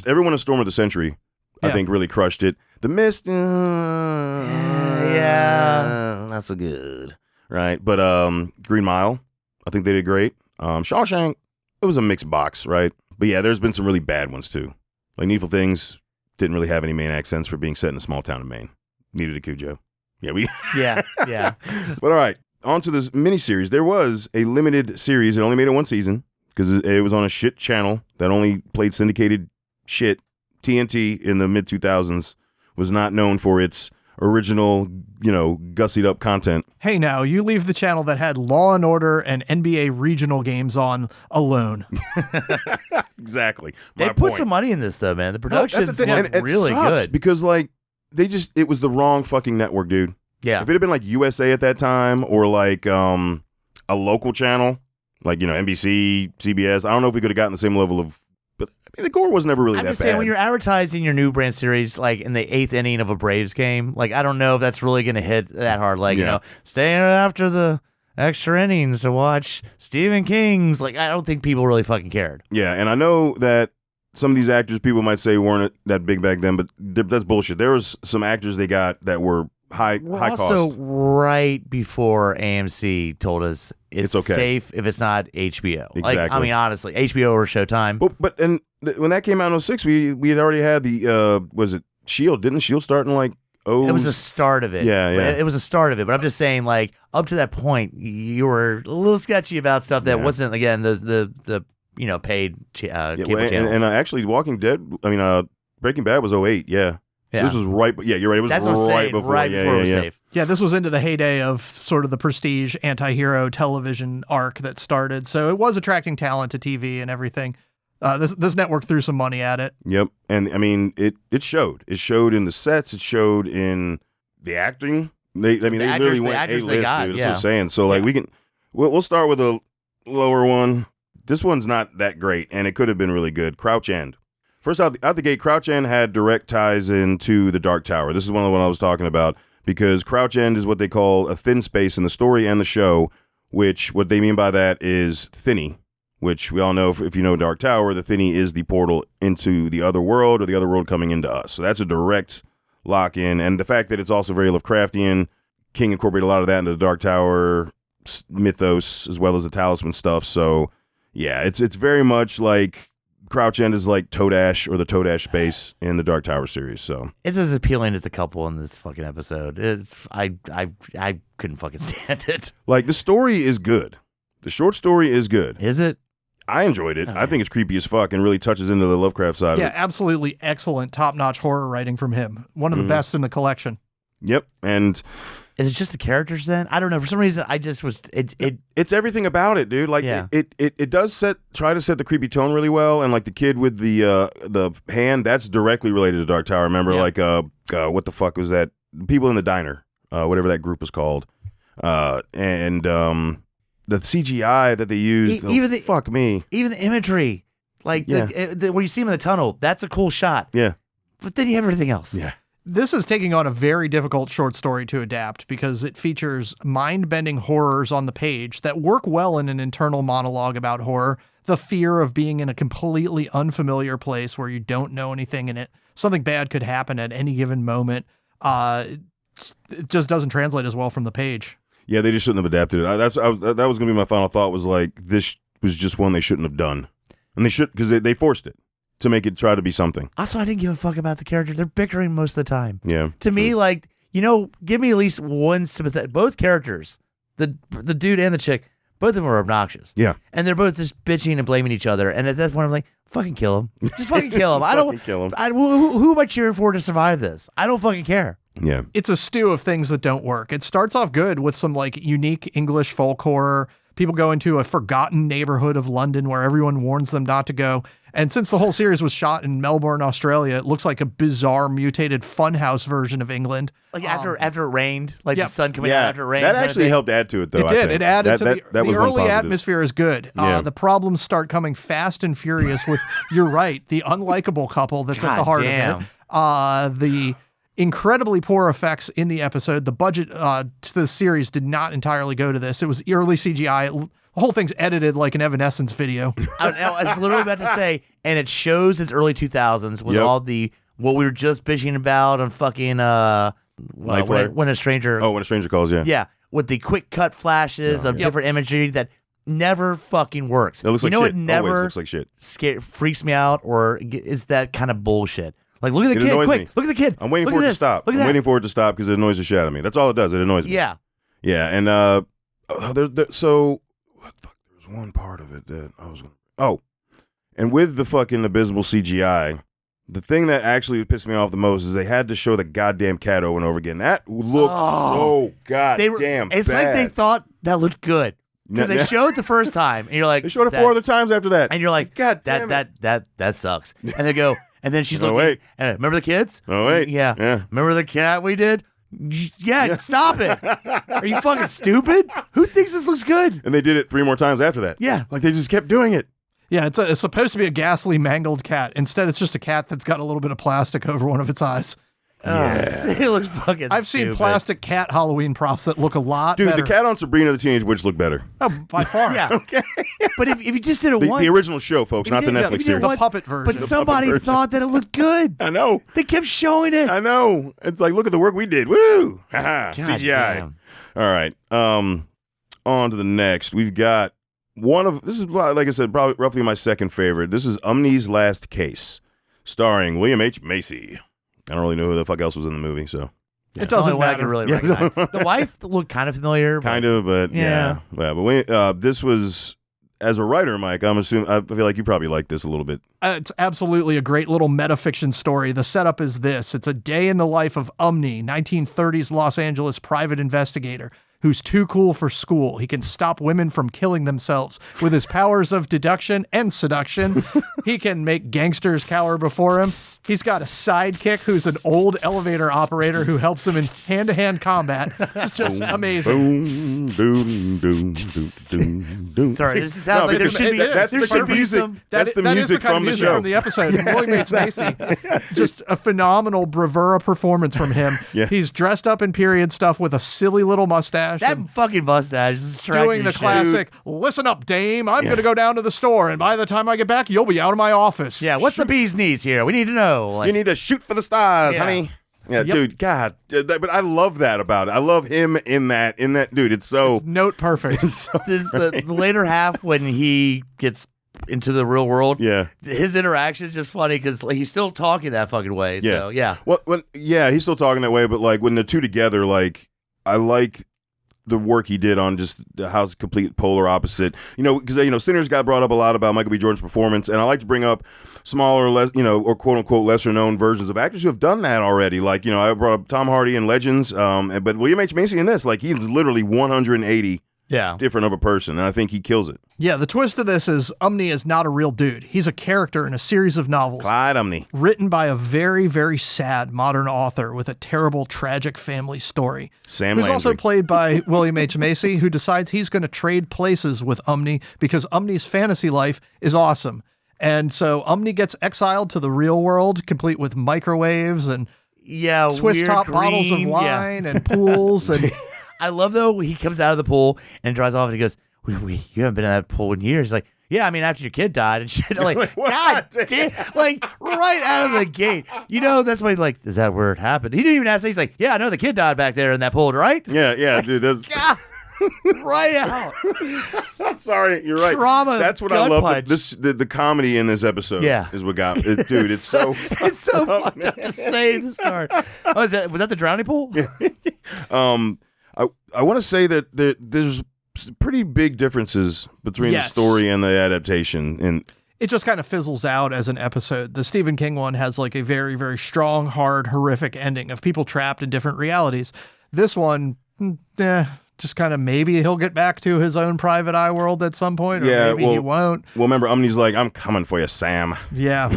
Everyone in Storm of the Century, I think, really crushed it. The Mist, not so good, right? But Green Mile, I think they did great. Shawshank, it was a mixed box, right? But yeah, there's been some really bad ones too. Like Needful Things didn't really have any Maine accents for being set in a small town in Maine. Needed a Cujo. Yeah, yeah. But all right, on to this miniseries. There was a limited series. It only made it one season because it was on a shit channel that only played syndicated shit. TNT in the mid-2000s was not known for its original, gussied up content. Hey, now, you leave the channel that had Law and Order and NBA regional games on alone. Exactly. They put some money in this, though, man. The production's really good. Because, like, it was the wrong fucking network, dude. Yeah. If it had been like USA at that time or like a local channel, like, NBC, CBS, I don't know if we could have gotten the same level of. But I mean, the gore was never really that bad. I'm just saying, when you're advertising your new brand series, like in the 8th inning of a Braves game, like I don't know if that's really going to hit that hard. Like, stay after the extra innings to watch Stephen King's. Like, I don't think people really fucking cared. Yeah, and I know that some of these actors, people might say, weren't that big back then, but that's bullshit. There was some actors they got that were high cost. Also, right before AMC told us it's okay. safe if it's not HBO. Exactly. Like, I mean, honestly, HBO or Showtime. But when that came out in 06, we had already had the was it Shield? Didn't Shield start in like It was a start of it. Yeah, yeah. It was a start of it. But I'm just saying, like, up to that point, you were a little sketchy about stuff that wasn't, again, the paid cable channels. And actually, Walking Dead, Breaking Bad was 08, yeah. Yeah. This was right, yeah, you're right. It was That's what I'm saying, before. right before it was safe. Yeah, this was into the heyday of sort of the prestige anti-hero television arc that started. So it was attracting talent to TV and everything. This network threw some money at it. Yep. And I mean, it showed. It showed in the sets. It showed in the acting. They literally went A-list, dude. That's what I'm saying. So like we'll start with a lower one. This one's not that great, and it could have been really good. Crouch End. First out the gate, Crouch End had direct ties into the Dark Tower. This is one of the one I was talking about because Crouch End is what they call a thin space in the story and the show, which what they mean by that is thinny, which we all know if you know Dark Tower, the thinny is the portal into the other world or the other world coming into us. So that's a direct lock-in. And the fact that it's also very Lovecraftian, King incorporated a lot of that into the Dark Tower mythos as well as the talisman stuff. So yeah, it's very much like Crouch End is like Toadash or the Toadash space in the Dark Tower series. So it's as appealing as the couple in this fucking episode. It's I couldn't fucking stand it. Like the story is good. The short story is good. Is it? I enjoyed it. I think it's creepy as fuck and really touches into the Lovecraft side of it. Yeah, absolutely excellent, top-notch horror writing from him. One of the best in the collection. Yep. And is it just the characters then? I don't know. For some reason, I just was it's everything about it, dude. Like it does try to set the creepy tone really well. And like the kid with the hand, that's directly related to Dark Tower. Remember, like what the fuck was that? People in the diner, whatever that group was called, and the CGI that they used. Fuck me. Even the imagery, like when you see him in the tunnel, that's a cool shot. Yeah. But then you have everything else. Yeah. This is taking on a very difficult short story to adapt because it features mind-bending horrors on the page that work well in an internal monologue about horror, the fear of being in a completely unfamiliar place where you don't know anything in it. Something bad could happen at any given moment. It just doesn't translate as well from the page. Yeah, they just shouldn't have adapted it. That was going to be my final thought was like, this was just one they shouldn't have done. And they should, because they forced it to make it try to be something. Also, I didn't give a fuck about the characters. They're bickering most of the time. Yeah. To me, like, give me at least one sympathetic. Both characters, the dude and the chick, both of them are obnoxious. Yeah. And they're both just bitching and blaming each other. And at that point, I'm like, fucking kill him. Just fucking kill him. I don't. Kill him. Who am I cheering for to survive this? I don't fucking care. Yeah. It's a stew of things that don't work. It starts off good with some like unique English folk horror. People go into a forgotten neighborhood of London where everyone warns them not to go. And since the whole series was shot in Melbourne, Australia, it looks like a bizarre mutated funhouse version of England. Like after it rained, like the sun coming out after it rained. That actually helped add to it, though. It did. It added to that the early atmosphere is good. Yeah. The problems start coming fast and furious with, you're right, the unlikable couple that's at the heart of it. The incredibly poor effects in the episode. The budget to the series did not entirely go to this. It was early CGI. The whole thing's edited like an Evanescence video. I was literally about to say, and it shows its early 2000s with all the what we were just bitching about on fucking when a stranger. Oh, when a stranger calls, yeah. Yeah, with the quick cut flashes of different imagery that never fucking works. It looks like shit. It never Always looks like shit. Freaks me out or is that kind of bullshit. Like, look at the kid, quick! Look at the kid. I'm waiting for it to stop. I'm waiting for it to stop because it annoys the shit out of me. That's all it does. It annoys me. Yeah. Yeah, and so fuck, there was one part of it that I was going to... Oh, and with the fucking abysmal CGI, the thing that actually pissed me off the most is they had to show the goddamn cat over and over again. That looked so goddamn bad. It's like they thought that looked good. Because they showed it the first time, and you're like... They showed it 4 other times after that. And you're like, God damn that sucks. And they go... And then she's looking. Wait. And remember the kids? Oh, wait. Yeah. Remember the cat we did? Yeah, stop it. Are you fucking stupid? Who thinks this looks good? And they did it 3 more times after that. Yeah. Like they just kept doing it. Yeah, it's supposed to be a ghastly, mangled cat. Instead, it's just a cat that's got a little bit of plastic over one of its eyes. It looks fucking I've seen stupid. plastic cat Halloween props that look a lot Dude, better. the cat on Sabrina the Teenage Witch looked better. Oh, by far. Yeah. Okay. But if you just did it once. The original show, folks, not the Netflix series. The puppet version. But somebody thought that it looked good. I know. They kept showing it. I know. It's like, look at the work we did. Woo! Haha. God CGI. damn. All right. On to the next. We've got this is, like I said, probably roughly my second favorite. This is Umney's Last Case, starring William H. Macy. I don't really know who the fuck else was in the movie, so. It doesn't I can matter. really recognize. The wife looked kind of familiar. Kind of, but yeah. But this was, as a writer, Mike, I feel like you probably like this a little bit. It's absolutely a great little metafiction story. The setup is this. It's a day in the life of Umney, 1930s Los Angeles private investigator, who's too cool for school. He can stop women from killing themselves with his powers of deduction and seduction. He can make gangsters cower before him. He's got a sidekick who's an old elevator operator who helps him in hand-to-hand combat. It's just amazing. Boom, boom, boom, boom. Sorry, this sounds like there should be. That's there the should be music. some. That's the That is music kind from of the music show. from the episode. William H. Macy. Just a phenomenal bravura performance from him. Yeah. He's dressed up in period stuff with a silly little mustache. That and fucking mustache is doing the shit. classic, listen up, dame, I'm going to go down to the store, and by the time I get back, you'll be out of my office. Yeah, what's the bee's knees here? We need to know. Like, You need to shoot for the stars, Yeah. honey. Yeah, dude, God. But I love that about it. I love him in that, dude. It's so. Note perfect. the later half when he gets into the real world, Yeah. his interaction is just funny because he's still talking that fucking way. Yeah. So, yeah. Yeah, he's still talking that way, but like when the two together, like, I like the work he did on just how it's complete polar opposite. Because Sinners got brought up a lot about Michael B. Jordan's performance, and I like to bring up smaller, or quote unquote lesser known versions of actors who have done that already. Like, I brought up Tom Hardy in Legends, but William H. Macy in this, like, he's literally 180 different of a person, and I think he kills it. Yeah, the twist of this is Umney is not a real dude. He's a character in a series of novels Clyde Umney. written by a very, very sad modern author with a terrible, tragic family story. Sam Who's Landry. also played by William H. Macy, who decides he's going to trade places with Umney because Umney's fantasy life is awesome. And so Umney gets exiled to the real world, complete with microwaves and Swiss weird top bottles of green, wine and pools. And I love though he comes out of the pool and drives off and he goes, "We you haven't been in that pool in years." He's like, "Yeah, I mean after your kid died and shit." Like, Like, what? God damn, like right out of the gate. That's why he's like, "Is that where it happened?" He didn't even ask. He's like, "Yeah, I know the kid died back there in that pool, right?" Yeah, dude. That's, Yeah. Right out. I'm sorry, you're right. Trauma. That's what I gut love. punch. The comedy in this episode is what got it, dude. It's so it's so fucked up to say the start. Oh, was that the drowning pool? I want to say that there's pretty big differences between the story and the adaptation, and it just kind of fizzles out as an episode. The Stephen King one has like a very, very strong, hard, horrific ending of people trapped in different realities. This one, just kind of maybe he'll get back to his own private eye world at some point, or maybe he won't. Well, remember, Umney's like, "I'm coming for you, Sam." Yeah.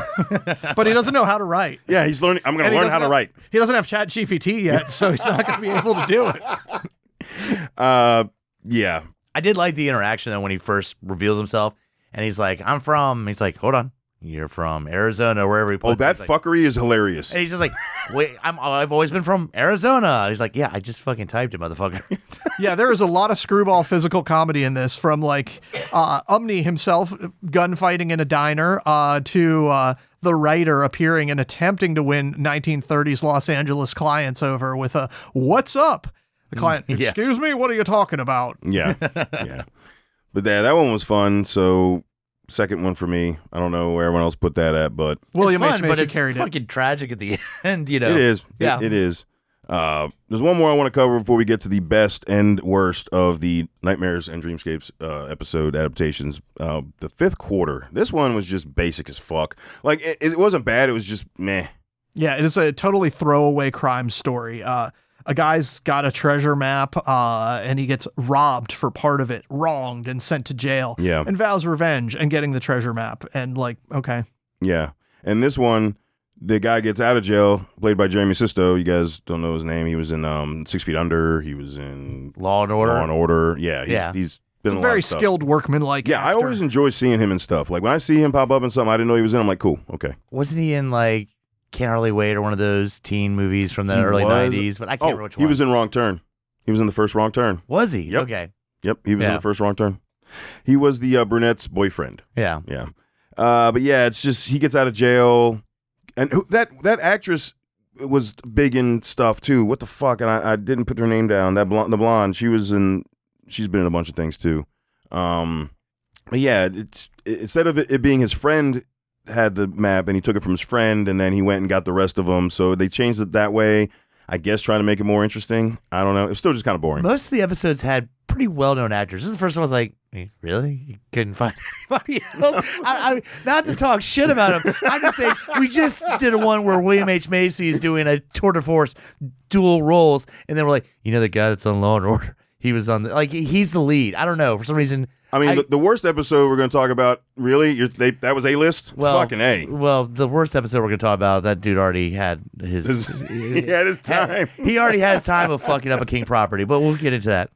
But he doesn't know how to write. Yeah, he's learning. I'm going to learn how to write. He doesn't have ChatGPT yet, so he's not going to be able to do it. Yeah. I did like the interaction though when he first reveals himself and he's like, he's like, "Hold on. You're from Arizona," wherever he puts that like, fuckery is hilarious. and he's just like, "Wait, I've always been from Arizona." He's like, "Yeah, I just fucking typed it, motherfucker." Yeah, there is a lot of screwball physical comedy in this, from like Umney himself gunfighting in a diner to the writer appearing and attempting to win 1930s Los Angeles clients over with a "What's up?" The client, Yeah. "Excuse me, what are you talking about?" Yeah. Yeah. But that one was fun. So second one for me. I don't know where everyone else put that at, but William it's H. fun, Macy but it's carried it. fucking tragic at the end, it is. Yeah. It is. There's one more I want to cover before we get to the best and worst of the Nightmares and Dreamscapes episode adaptations. The fifth quarter. This one was just basic as fuck. Like, it wasn't bad. It was just meh. Yeah, it is a totally throwaway crime story. A guy's got a treasure map, and he gets robbed for part of it, wronged, and sent to jail. Yeah. And vows revenge and getting the treasure map. And like, okay. Yeah. And this one, the guy gets out of jail, played by Jeremy Sisto. You guys don't know his name. He was in 6 Feet Under. He was in Law and Order. Law and Order. Yeah. He's been in a lot Very of stuff. skilled workman-like Yeah, actor. I always enjoy seeing him in stuff. Like when I see him pop up in something I didn't know he was in, I'm like, cool, okay. Wasn't he in like Can't Hardly Wait or one of those teen movies from the early 90s, but I can't remember which one. He was in Wrong Turn. He was in the first Wrong Turn. Was he? Yep. Okay. Yep, he was in the first Wrong Turn. He was the brunette's boyfriend. Yeah. Yeah. But yeah, it's just he gets out of jail. And that actress was big in stuff too. What the fuck? And I didn't put her name down. The blonde. She's been in a bunch of things too. But yeah, instead of it being his friend had the map and he took it from his friend and then he went and got the rest of them. So they changed it that way. I guess trying to make it more interesting. I don't know. It's still just kind of boring. Most of the episodes had pretty well-known actors. This is the first one I was like, really? You couldn't find anybody else? I not to talk shit about him. I'm just saying, we just did one where William H. Macy is doing a tour de force dual roles, and then we're like, the guy that's on Law and Order, he was on he's the lead. I don't know. For some reason... I mean, the worst episode we're going to talk about, really? That was A-list? Well, fucking A. Well, the worst episode we're going to talk about, that dude already had he had his time. He already has time of fucking up a king property, but we'll get into that.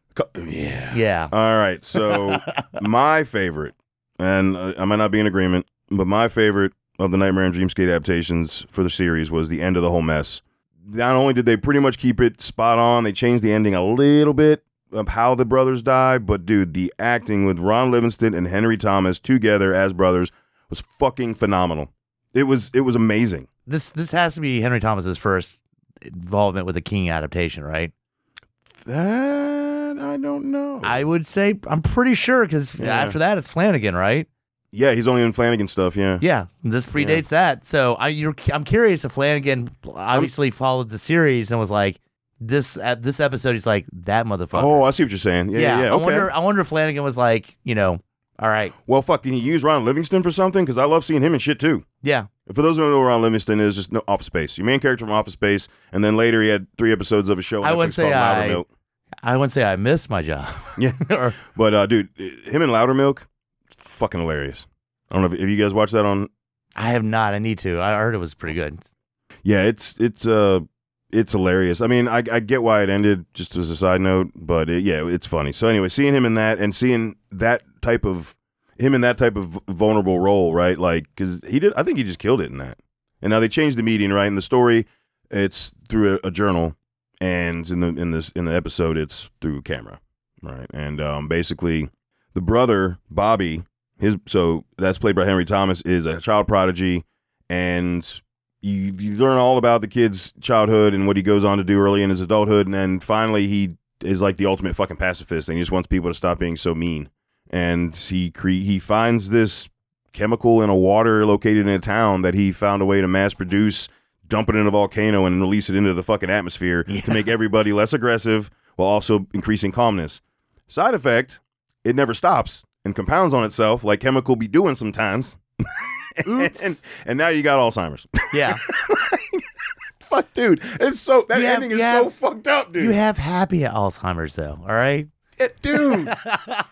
Yeah. Yeah. All right. So my favorite, and I might not be in agreement, but my favorite of the Nightmare and Dreamscape adaptations for the series was the end of the whole mess. Not only did they pretty much keep it spot on, they changed the ending a little bit of how the brothers die, but dude, the acting with Ron Livingston and Henry Thomas together as brothers was fucking phenomenal. It was amazing. This has to be Henry Thomas's first involvement with a King adaptation, right? That I don't know. I would say I'm pretty sure because after that it's Flanagan, right? Yeah, he's only in Flanagan stuff. Yeah. Yeah, this predates that. So I'm curious if Flanagan obviously followed the series and was like, this episode, he's like, that motherfucker. Oh, I see what you're saying. Yeah. Okay. I wonder if Flanagan was like, all right. Well, fuck, can you use Ron Livingston for something? Because I love seeing him in shit too. Yeah. For those who don't know who Ron Livingston is, just Office Space. Your main character from Office Space, and then later he had 3 episodes of a show. I wouldn't say I miss my job. Yeah. But dude, him and Loudermilk, fucking hilarious. I don't know if you guys watched that on. I have not. I need to. I heard it was pretty good. Yeah, it's hilarious. I mean, I get why it ended, just as a side note, but it's funny. So anyway, seeing him in that and seeing that type of vulnerable role, right? Like, because I think he just killed it in that. And now they changed the medium, right? In the story, it's through a journal, and in the episode, it's through camera, right? And basically, the brother Bobby, so that's played by Henry Thomas, is a child prodigy, and you learn all about the kid's childhood and what he goes on to do early in his adulthood, and then finally he is like the ultimate fucking pacifist, and he just wants people to stop being so mean. And he finds this chemical in a water located in a town that he found a way to mass produce, dump it in a volcano, and release it into the fucking atmosphere to make everybody less aggressive while also increasing calmness. Side effect, it never stops and compounds on itself like chemical be doing sometimes. Oops. And now you got Alzheimer's. Yeah. Fuck, dude. Ending is so fucked up, dude. You have happy Alzheimer's, though, all right? Dude.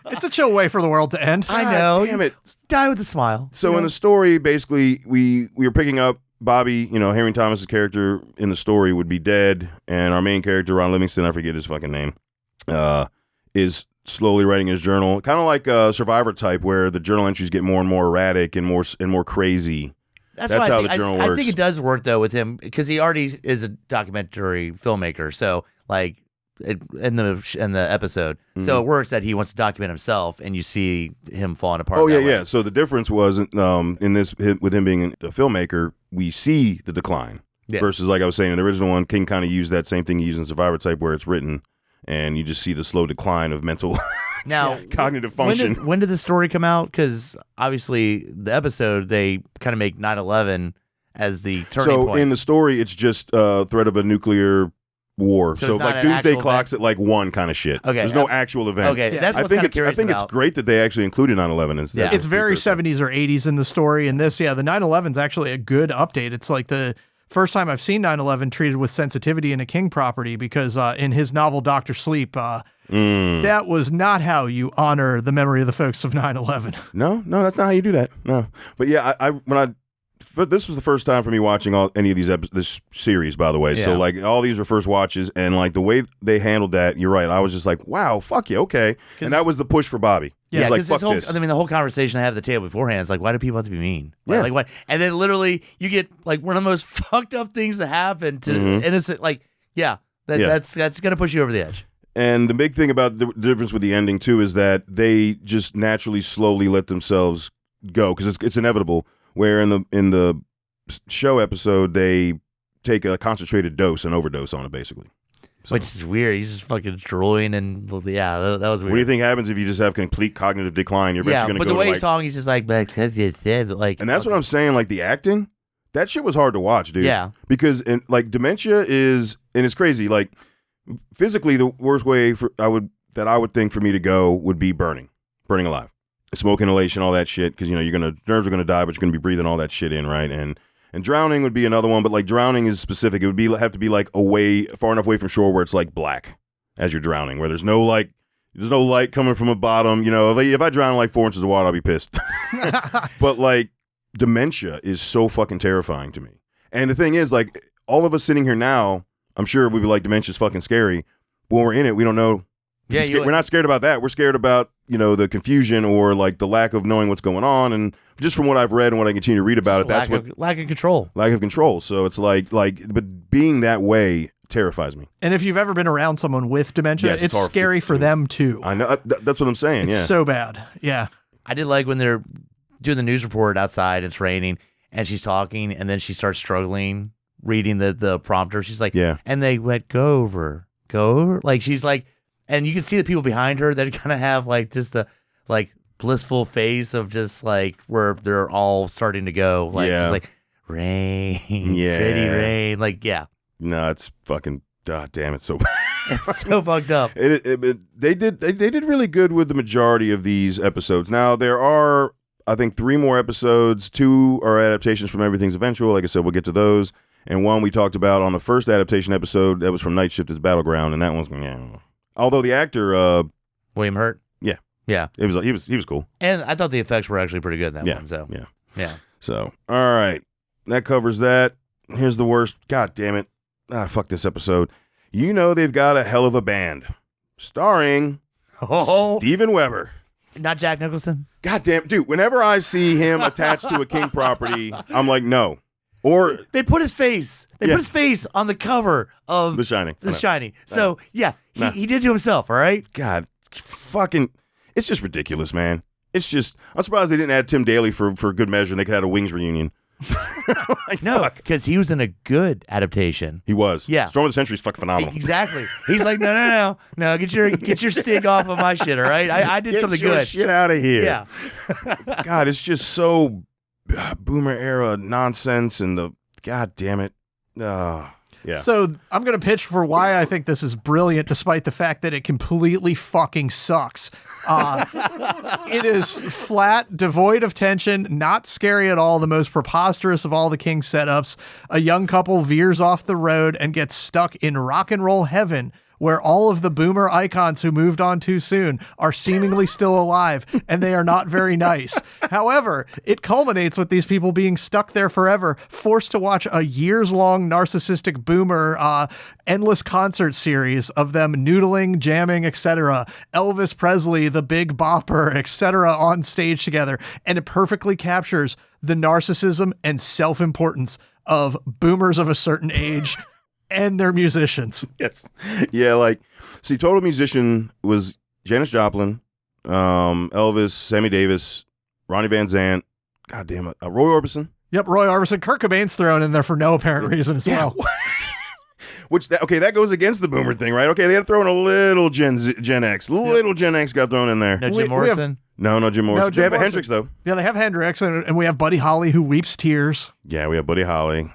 It's a chill way for the world to end. I know. Damn it. Die with a smile. So in the story, basically, we were picking up Bobby, Henry Thomas's character in the story would be dead, and our main character, Ron Livingston, I forget his fucking name, is slowly writing his journal, kind of like a Survivor type, where the journal entries get more and more erratic and more crazy. That's how the journal works. I think it does work though with him because he already is a documentary filmmaker. So like in the episode, so it works that he wants to document himself, and you see him falling apart. Oh yeah. So the difference was in this with him being a filmmaker, we see the decline versus, like I was saying, in the original one, King kind of used that same thing he used in Survivor type, where it's written. And you just see the slow decline of mental cognitive function. When did the story come out? Because obviously the episode, they kind of make 9/11 as the turning point. So in the story, it's just a threat of a nuclear war. So like Doomsday Clock's at like 1 kind of shit. Okay. There's no actual event. Okay, that's what I'm curious about. I think it's great that they actually included 9/11 instead. Yeah. It's very 70s or 80s in the story. And this, the 9/11's actually a good update. It's like the first time I've seen 9/11 treated with sensitivity in a King property, because in his novel Dr. Sleep, that was not how you honor the memory of the folks of 9/11. No, that's not how you do that. No, but yeah, this was the first time for me watching any of this series, by the way. So like all these were first watches, and like the way they handled that, you're right. I was just like, wow, fuck you, okay. And that was the push for Bobby. Yeah, because like, I mean, the whole conversation I had at the table beforehand is like, why do people have to be mean? Yeah. Like what? And then literally you get like one of the most fucked up things that happen to innocent. Like, that's gonna push you over the edge. And the big thing about the difference with the ending too is that they just naturally, slowly let themselves go because it's inevitable. Where in the show episode they take a concentrated dose, an overdose on it, basically. So. Which is weird. He's just fucking drooling, and that was weird. What do you think happens if you just have complete cognitive decline? You're eventually going to go. But the way he's talking, he's just like, and that's what I'm saying. Like the acting, that shit was hard to watch, dude. Yeah. Because like dementia is, and it's crazy. Like physically, the worst way I would think for me to go would be burning alive. Smoke inhalation, all that shit, because nerves are gonna die, but you're gonna be breathing all that shit in, right? And drowning would be another one, but like drowning is specific. It would have to be like far enough away from shore where it's like black as you're drowning, where there's no light coming from the bottom. If I drown in like 4 inches of water, I'll be pissed. But like dementia is so fucking terrifying to me. And the thing is, like all of us sitting here now, I'm sure we'd be like, dementia's fucking scary. But when we're in it, we don't know. Yeah, we're not scared about that. We're scared about the confusion or like the lack of knowing what's going on. And just from what I've read and what I continue to read about it, that's lack of control. Lack of control. So it's but being that way terrifies me. And if you've ever been around someone with dementia, it's scary for them too. I know. That's what I'm saying. It's so bad. Yeah. I did like when they're doing the news report outside. It's raining, and she's talking, and then she starts struggling reading the prompter. She's like, and they went go over. Like she's like. And you can see the people behind her that kind of have like just the like blissful face of just like where they're all starting to go like just like rain, pretty rain, like No, it's fucking damn, it's so bad. It's so fucked up. They did really good with the majority of these episodes. Now there are I think 3 more episodes. 2 are adaptations from Everything's Eventual. Like I said, we'll get to those. And one we talked about on the first adaptation episode that was from Night Shift is Battleground, and that one's Although the actor William Hurt, he was cool, and I thought the effects were actually pretty good in that one. So yeah. So all right, that covers that. Here's the worst. God damn it! Fuck this episode. They've got a hell of a band, starring Steven Weber, not Jack Nicholson. God damn, dude. Whenever I see him attached to a King property, I'm like, no. Or they put his face. They put his face on the cover of The Shining. The Shining. So he did to himself. All right. God, fucking, it's just ridiculous, man. It's just, I'm surprised they didn't add Tim Daly for good measure, and they could have a Wings reunion. No, because he was in a good adaptation. He was. Yeah. Storm of the Century is fucking phenomenal. Exactly. He's like, no, get your stick off of my shit. All right. I did something good. Get your shit out of here. Yeah. God, it's just so boomer era nonsense, and the god damn it. Yeah. So I'm going to pitch for why I think this is brilliant, despite the fact that it completely fucking sucks. It is flat, devoid of tension, not scary at all, the most preposterous of all the King setups. A young couple veers off the road and gets stuck in rock and roll heaven, where all of the boomer icons who moved on too soon are seemingly still alive, and they are not very nice. However, it culminates with these people being stuck there forever, forced to watch a years-long narcissistic boomer endless concert series of them noodling, jamming, etc. Elvis Presley, the Big Bopper, etc. on stage together, and it perfectly captures the narcissism and self-importance of boomers of a certain age and their musicians. Yes. Yeah, like, see, Total Musician was Janis Joplin, Elvis, Sammy Davis, Ronnie Van Zant, God damn it, Roy Orbison. Yep, Roy Orbison. Kurt Cobain's thrown in there for no apparent reason as well. Which, that goes against the boomer thing, right? Okay, they had to throw in a little Gen X. Little Gen X got thrown in there. No Jim Morrison? No Jim Morrison. They have a Hendrix, though. Yeah, they have Hendrix, and we have Buddy Holly, who weeps tears. Yeah, we have Buddy Holly.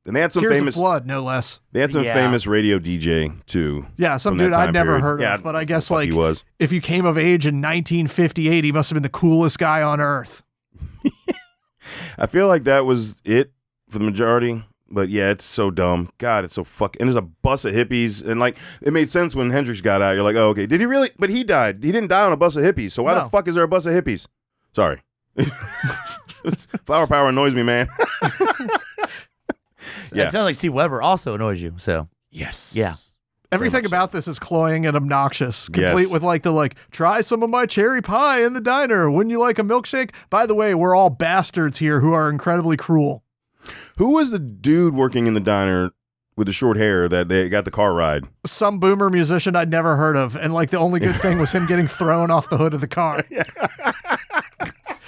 And they had some Tears famous of blood, no less. They had some famous radio DJ too. Yeah, some dude I'd never heard of, but I guess like he was. If you came of age in 1958, he must have been the coolest guy on earth. I feel like that was it for the majority, but yeah, it's so dumb. God, it's so and there's a bus of hippies, and like it made sense when Hendrix got out. You're like, oh, okay, did he really? But he died. He didn't die on a bus of hippies. So why the fuck is there a bus of hippies? Sorry. Flower power annoys me, man. It sounds like Steve Weber also annoys you. So yes, yeah. Everything about this is cloying and obnoxious, complete with try some of my cherry pie in the diner. Wouldn't you like a milkshake? By the way, we're all bastards here who are incredibly cruel. Who was the dude working in the diner with the short hair that they got the car ride? Some boomer musician I'd never heard of. And the only good thing was him getting thrown off the hood of the car.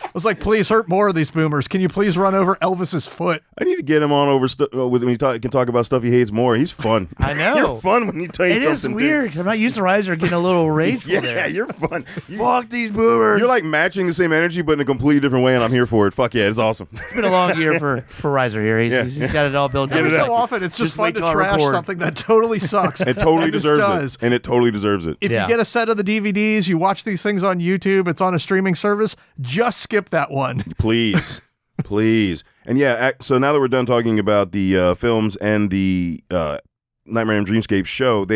I was like, please hurt more of these boomers. Can you please run over Elvis's foot? I need to get him on over when he can talk about stuff he hates more. He's fun. I know. You're fun when you tell you something. It is weird because I'm not used to Reiser getting a little rageful there. Yeah, you're fun. Fuck these boomers. You're like matching the same energy, but in a completely different way, and I'm here for it. Fuck yeah, it's awesome. It's been a long year for Reiser here. He's got it all built up. Every so often, it's just fun to trash something that totally sucks. It totally deserves it. And it totally deserves it. If you get a set of the DVDs, you watch these things on YouTube, it's on a streaming service, just skip that one. Please. Please. And yeah, so now that we're done talking about the films and the Nightmare on Dreamscapes show,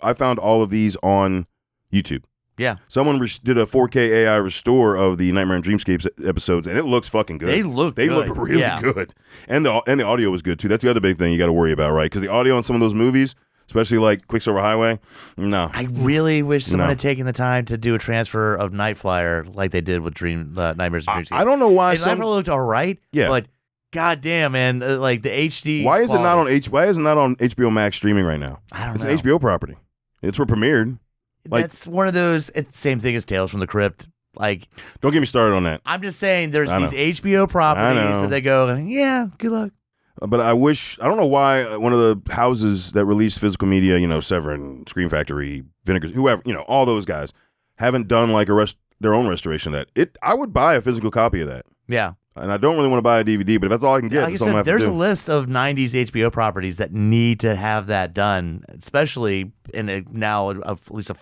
I found all of these on YouTube. Yeah. Someone did a 4K AI restore of the Nightmare on Dreamscapes episodes, and it looks fucking good. They look really good. And the audio was good, too. That's the other big thing you got to worry about, right? Because the audio on some of those movies, especially like Quicksilver Highway, no. I really wish someone had taken the time to do a transfer of Night Flyer like they did with Nightmares on Dreamscapes. I don't know why. Night Flyer looked all right, but goddamn, man, like the HD. Why is it not on HBO Max streaming right now? I don't know. It's an HBO property. It's where it premiered. That's one of those. It's the same thing as Tales from the Crypt. Like, don't get me started on that. I'm just saying, there's these HBO properties that they go, yeah, good luck. But I don't know why one of the houses that released physical media, Severin, Scream Factory, Vinegar, whoever, all those guys, haven't done like their own restoration of that. I would buy a physical copy of that. Yeah. And I don't really want to buy a DVD, but if that's all I can get, like I said, there's a list of 90s HBO properties that need to have that done, especially in at least a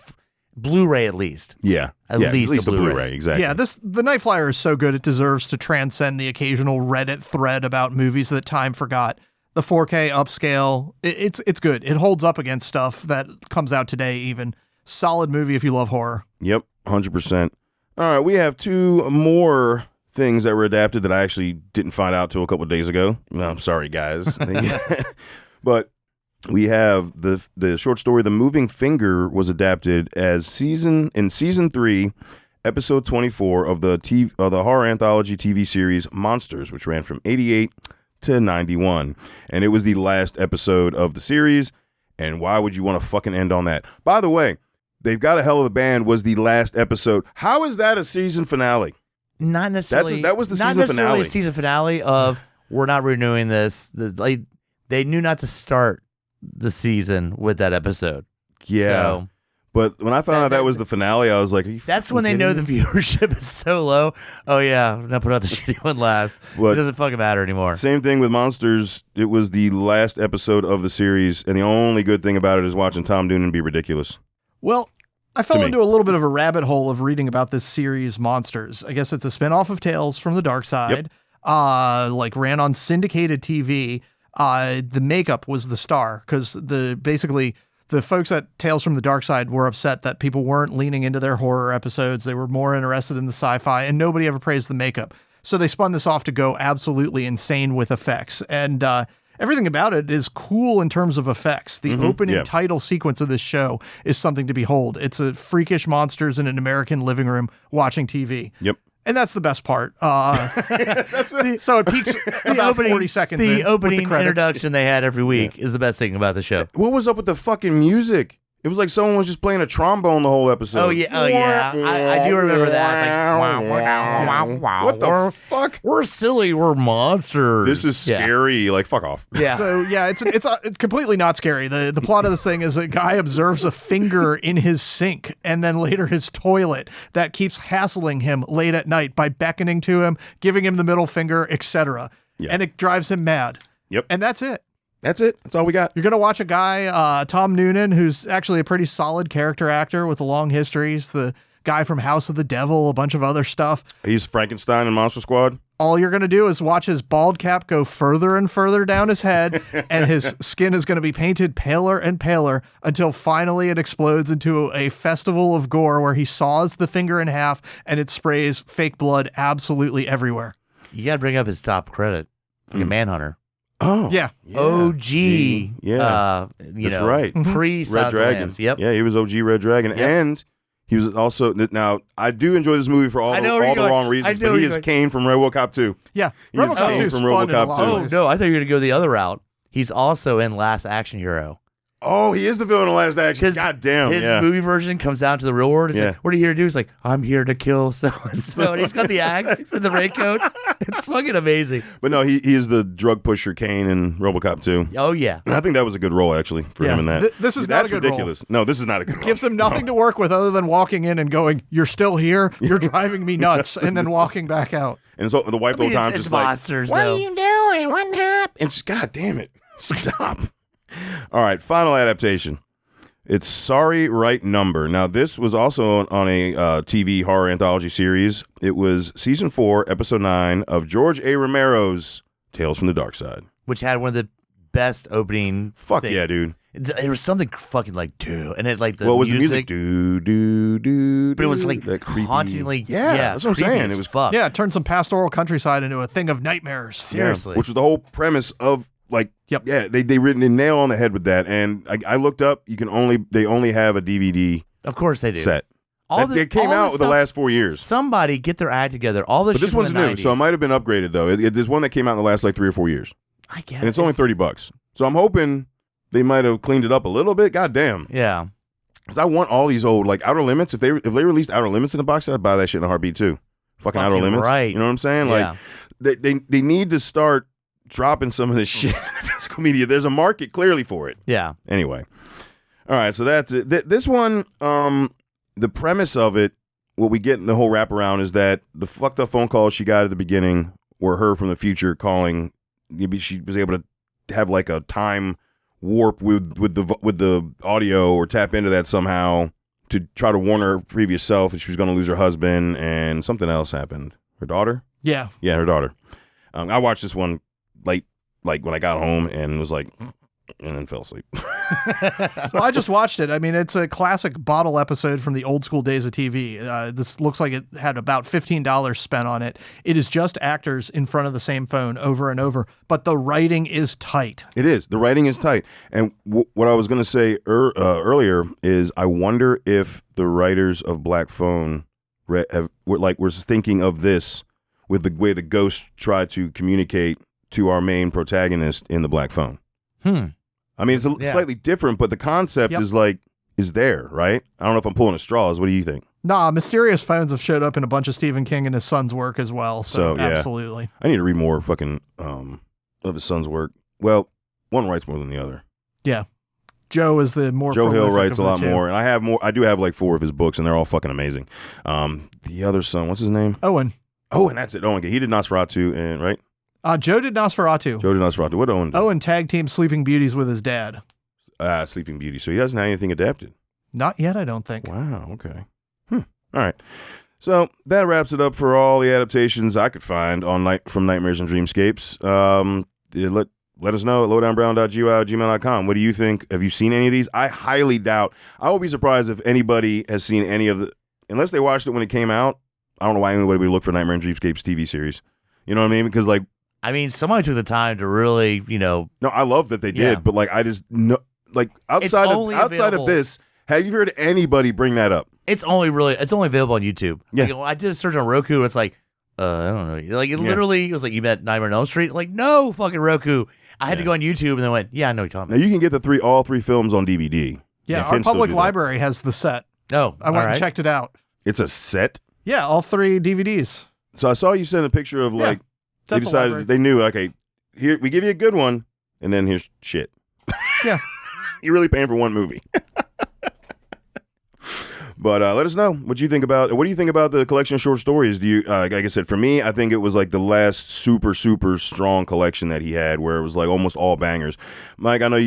Blu-ray at least. Yeah. At least a Blu-ray. Exactly. Yeah, the Night Flyer is so good it deserves to transcend the occasional Reddit thread about movies that time forgot. The 4K upscale, it's good. It holds up against stuff that comes out today even. Solid movie if you love horror. Yep, 100%. All right, we have two more things that were adapted that I actually didn't find out till a couple of days ago. No, I'm sorry, guys. But we have the short story "The Moving Finger" was adapted as season 3, episode 24 of the horror anthology TV series Monsters, which ran from 88 to 91, and it was the last episode of the series. And why would you want to fucking end on that? By the way, They've Got a Hell of a Band was the last episode. How is that a season finale? Not necessarily. That was the season finale. Not necessarily a season finale of we're not renewing this. They knew not to start the season with that episode. Yeah. So, but when I found out that was the finale, I was like, that's when they know the viewership is so low. Oh, yeah, we're going to put out the shitty one last. It doesn't fucking matter anymore. Same thing with Monsters. It was the last episode of the series, and the only good thing about it is watching Tom Noonan be ridiculous. Well, I fell into a little bit of a rabbit hole of reading about this series, Monsters. I guess it's a spinoff of Tales from the Dark Side. Yep. Ran on syndicated TV. The makeup was the star because basically the folks at Tales from the Dark Side were upset that people weren't leaning into their horror episodes. They were more interested in the sci-fi, and nobody ever praised the makeup. So they spun this off to go absolutely insane with effects. And everything about it is cool in terms of effects. The opening title sequence of this show is something to behold. It's a freakish monsters in an American living room watching TV. Yep. And that's the best part. So it peaks about 40 seconds in. The opening introduction they had every week is the best thing about the show. What was up with the fucking music? It was like someone was just playing a trombone the whole episode. Oh, yeah. I do remember that. It's like, what the fuck? We're silly. We're monsters. This is scary. Like, fuck off. Yeah. So, yeah, it's completely not scary. The plot of this thing is a guy observes a finger in his sink and then later his toilet that keeps hassling him late at night by beckoning to him, giving him the middle finger, etc. Yeah. And it drives him mad. Yep. And that's it. That's it. That's all we got. You're going to watch a guy, Tom Noonan, who's actually a pretty solid character actor with a long history. He's the guy from House of the Devil, a bunch of other stuff. He's Frankenstein in Monster Squad. all you're going to do is watch his bald cap go further and further down his head, and his skin is going to be painted paler and paler until finally it explodes into a festival of gore where he saws the finger in half and it sprays fake blood absolutely everywhere. You got to bring up his top credit, Manhunter. Oh, yeah. OG. Yeah. That's right. Pre Red Dragon. Yep. Yeah, he was OG Red Dragon. Yep. And he was also, now, I do enjoy this movie for all the wrong reasons, but he is Kane from RoboCop 2. Yeah. He is RoboCop 2 Kane is from fun in a RoboCop lot 2. of Oh, ways. no, I thought you were going to go the other route. He's also in Last Action Hero. Oh, he is the villain in Last Action. God damn. His movie version comes down to the real world. It's like, what are you here to do? He's like, I'm here to kill so-and-so. And he's got the axe and the raincoat. It's fucking amazing. But no, he is the drug pusher Kane in RoboCop 2. Oh, yeah. I think that was a good role, actually, for him in that. This is not a good ridiculous. No, this is not a good role. Gives him nothing to work with other than walking in and going, you're still here? You're driving me nuts. And then walking back out. And so the wife the whole time it's just like, monsters, what though. are you doing? What happened? It's, God damn it. Stop. All right, final adaptation. It's Sorry Right Number. Now, this was also on a TV horror anthology series. It was season 4, episode 9 of George A. Romero's Tales from the Dark Side. Which had one of the best opening. Fuck things. yeah, dude. It was something fucking like, dude. And it like the What was music. the music? Do, do, do, But it was do, like that creepy. hauntingly. Yeah, that's what I'm creepy saying. as It was fuck. Yeah, it turned some pastoral countryside into a thing of nightmares. Seriously. Which was the whole premise of, like, Yep. yeah, they nail on the head with that. And I looked up, they only have a DVD Of course they do. set. All It came out in the last 4 years. Somebody get their act together. All this. But this shit one's from the new, 90s. so it might have been upgraded though. There's one that came out in the last like 3 or 4 years, I guess. and it's only $30. So I'm hoping they might have cleaned it up a little bit. God damn, Yeah. because I want all these old like Outer Limits. If they released Outer Limits in the box set, I'd buy that shit in a heartbeat too. Fucking Outer Limits, right. You know what I'm saying? Yeah. Like they need to start dropping some of this shit in the physical media. There's a market clearly for it. Yeah. Anyway, all right, so that's it. This one, the premise of it, what we get in the whole wraparound is that the fucked up phone calls she got at the beginning were her from the future calling. Maybe she was able to have like a time warp with the audio or tap into that somehow to try to warn her previous self that she was going to lose her husband, and something else happened. Her daughter? Yeah. Yeah, her daughter. I watched this one late, like when I got home, and was like, and then fell asleep. So I just watched it. I mean, it's a classic bottle episode from the old school days of TV. This looks like it had about $15 spent on it. It is just actors in front of the same phone over and over, but the writing is tight. It is. The writing is tight. And what I was going to say earlier is I wonder if the writers of Black Phone were thinking of this with the way the ghost tried to communicate to our main protagonist in the Black Phone. I mean, it's slightly different, but the concept is there, right? I don't know if I'm pulling at straws. What do you think? Nah, mysterious phones have showed up in a bunch of Stephen King and his son's work as well. So yeah. Absolutely. I need to read more fucking of his son's work. Well, one writes more than the other. Yeah. Joe is the more Joe Hill prolific writes a of the lot two. more, and I have more. I do have like 4 of his books, and they're all fucking amazing. The other son, what's his name? Owen. Oh, and that's it. Owen. He did Nosferatu, and right? Joe did Nosferatu. Joe did Nosferatu. What Owen? Owen tag team Sleeping Beauties with his dad. Sleeping Beauty. So he hasn't had anything adapted. Not yet, I don't think. Wow. Okay. All right. So that wraps it up for all the adaptations I could find on from Nightmares and Dreamscapes. Let us know at lowdownbrown.gmail.com. What do you think? Have you seen any of these? I highly doubt. I will be surprised if anybody has seen any of the, unless they watched it when it came out. I don't know why anybody would look for Nightmare and Dreamscapes TV series. You know what I mean? Because like, I mean, somebody took the time to really, No, I love that they did, Yeah. but like, I just know, like outside of available. this, have you heard anybody bring that up? it's only available on YouTube. Yeah. Like, when I did a search on Roku. It's like, I don't know. Like, it literally was like, you met Nightmare on Elm Street? Like, no, fucking Roku. I had to go on YouTube and then went, yeah, I know what you're talking Now about. you can get all three films on DVD. Yeah, You our can still public do that. library has the set. Oh, I went all right. and checked it out. It's a set. Yeah, all 3 DVDs. So I saw you send a picture of like they Set the decided library. they knew okay, here we give you a good one, and then here's shit. Yeah. You're really paying for one movie. But let us know what you think about. What do you think about the collection of short stories? Do you, like I said, for me, I think it was like the last super strong collection that he had, where it was like almost all bangers. Mike, I know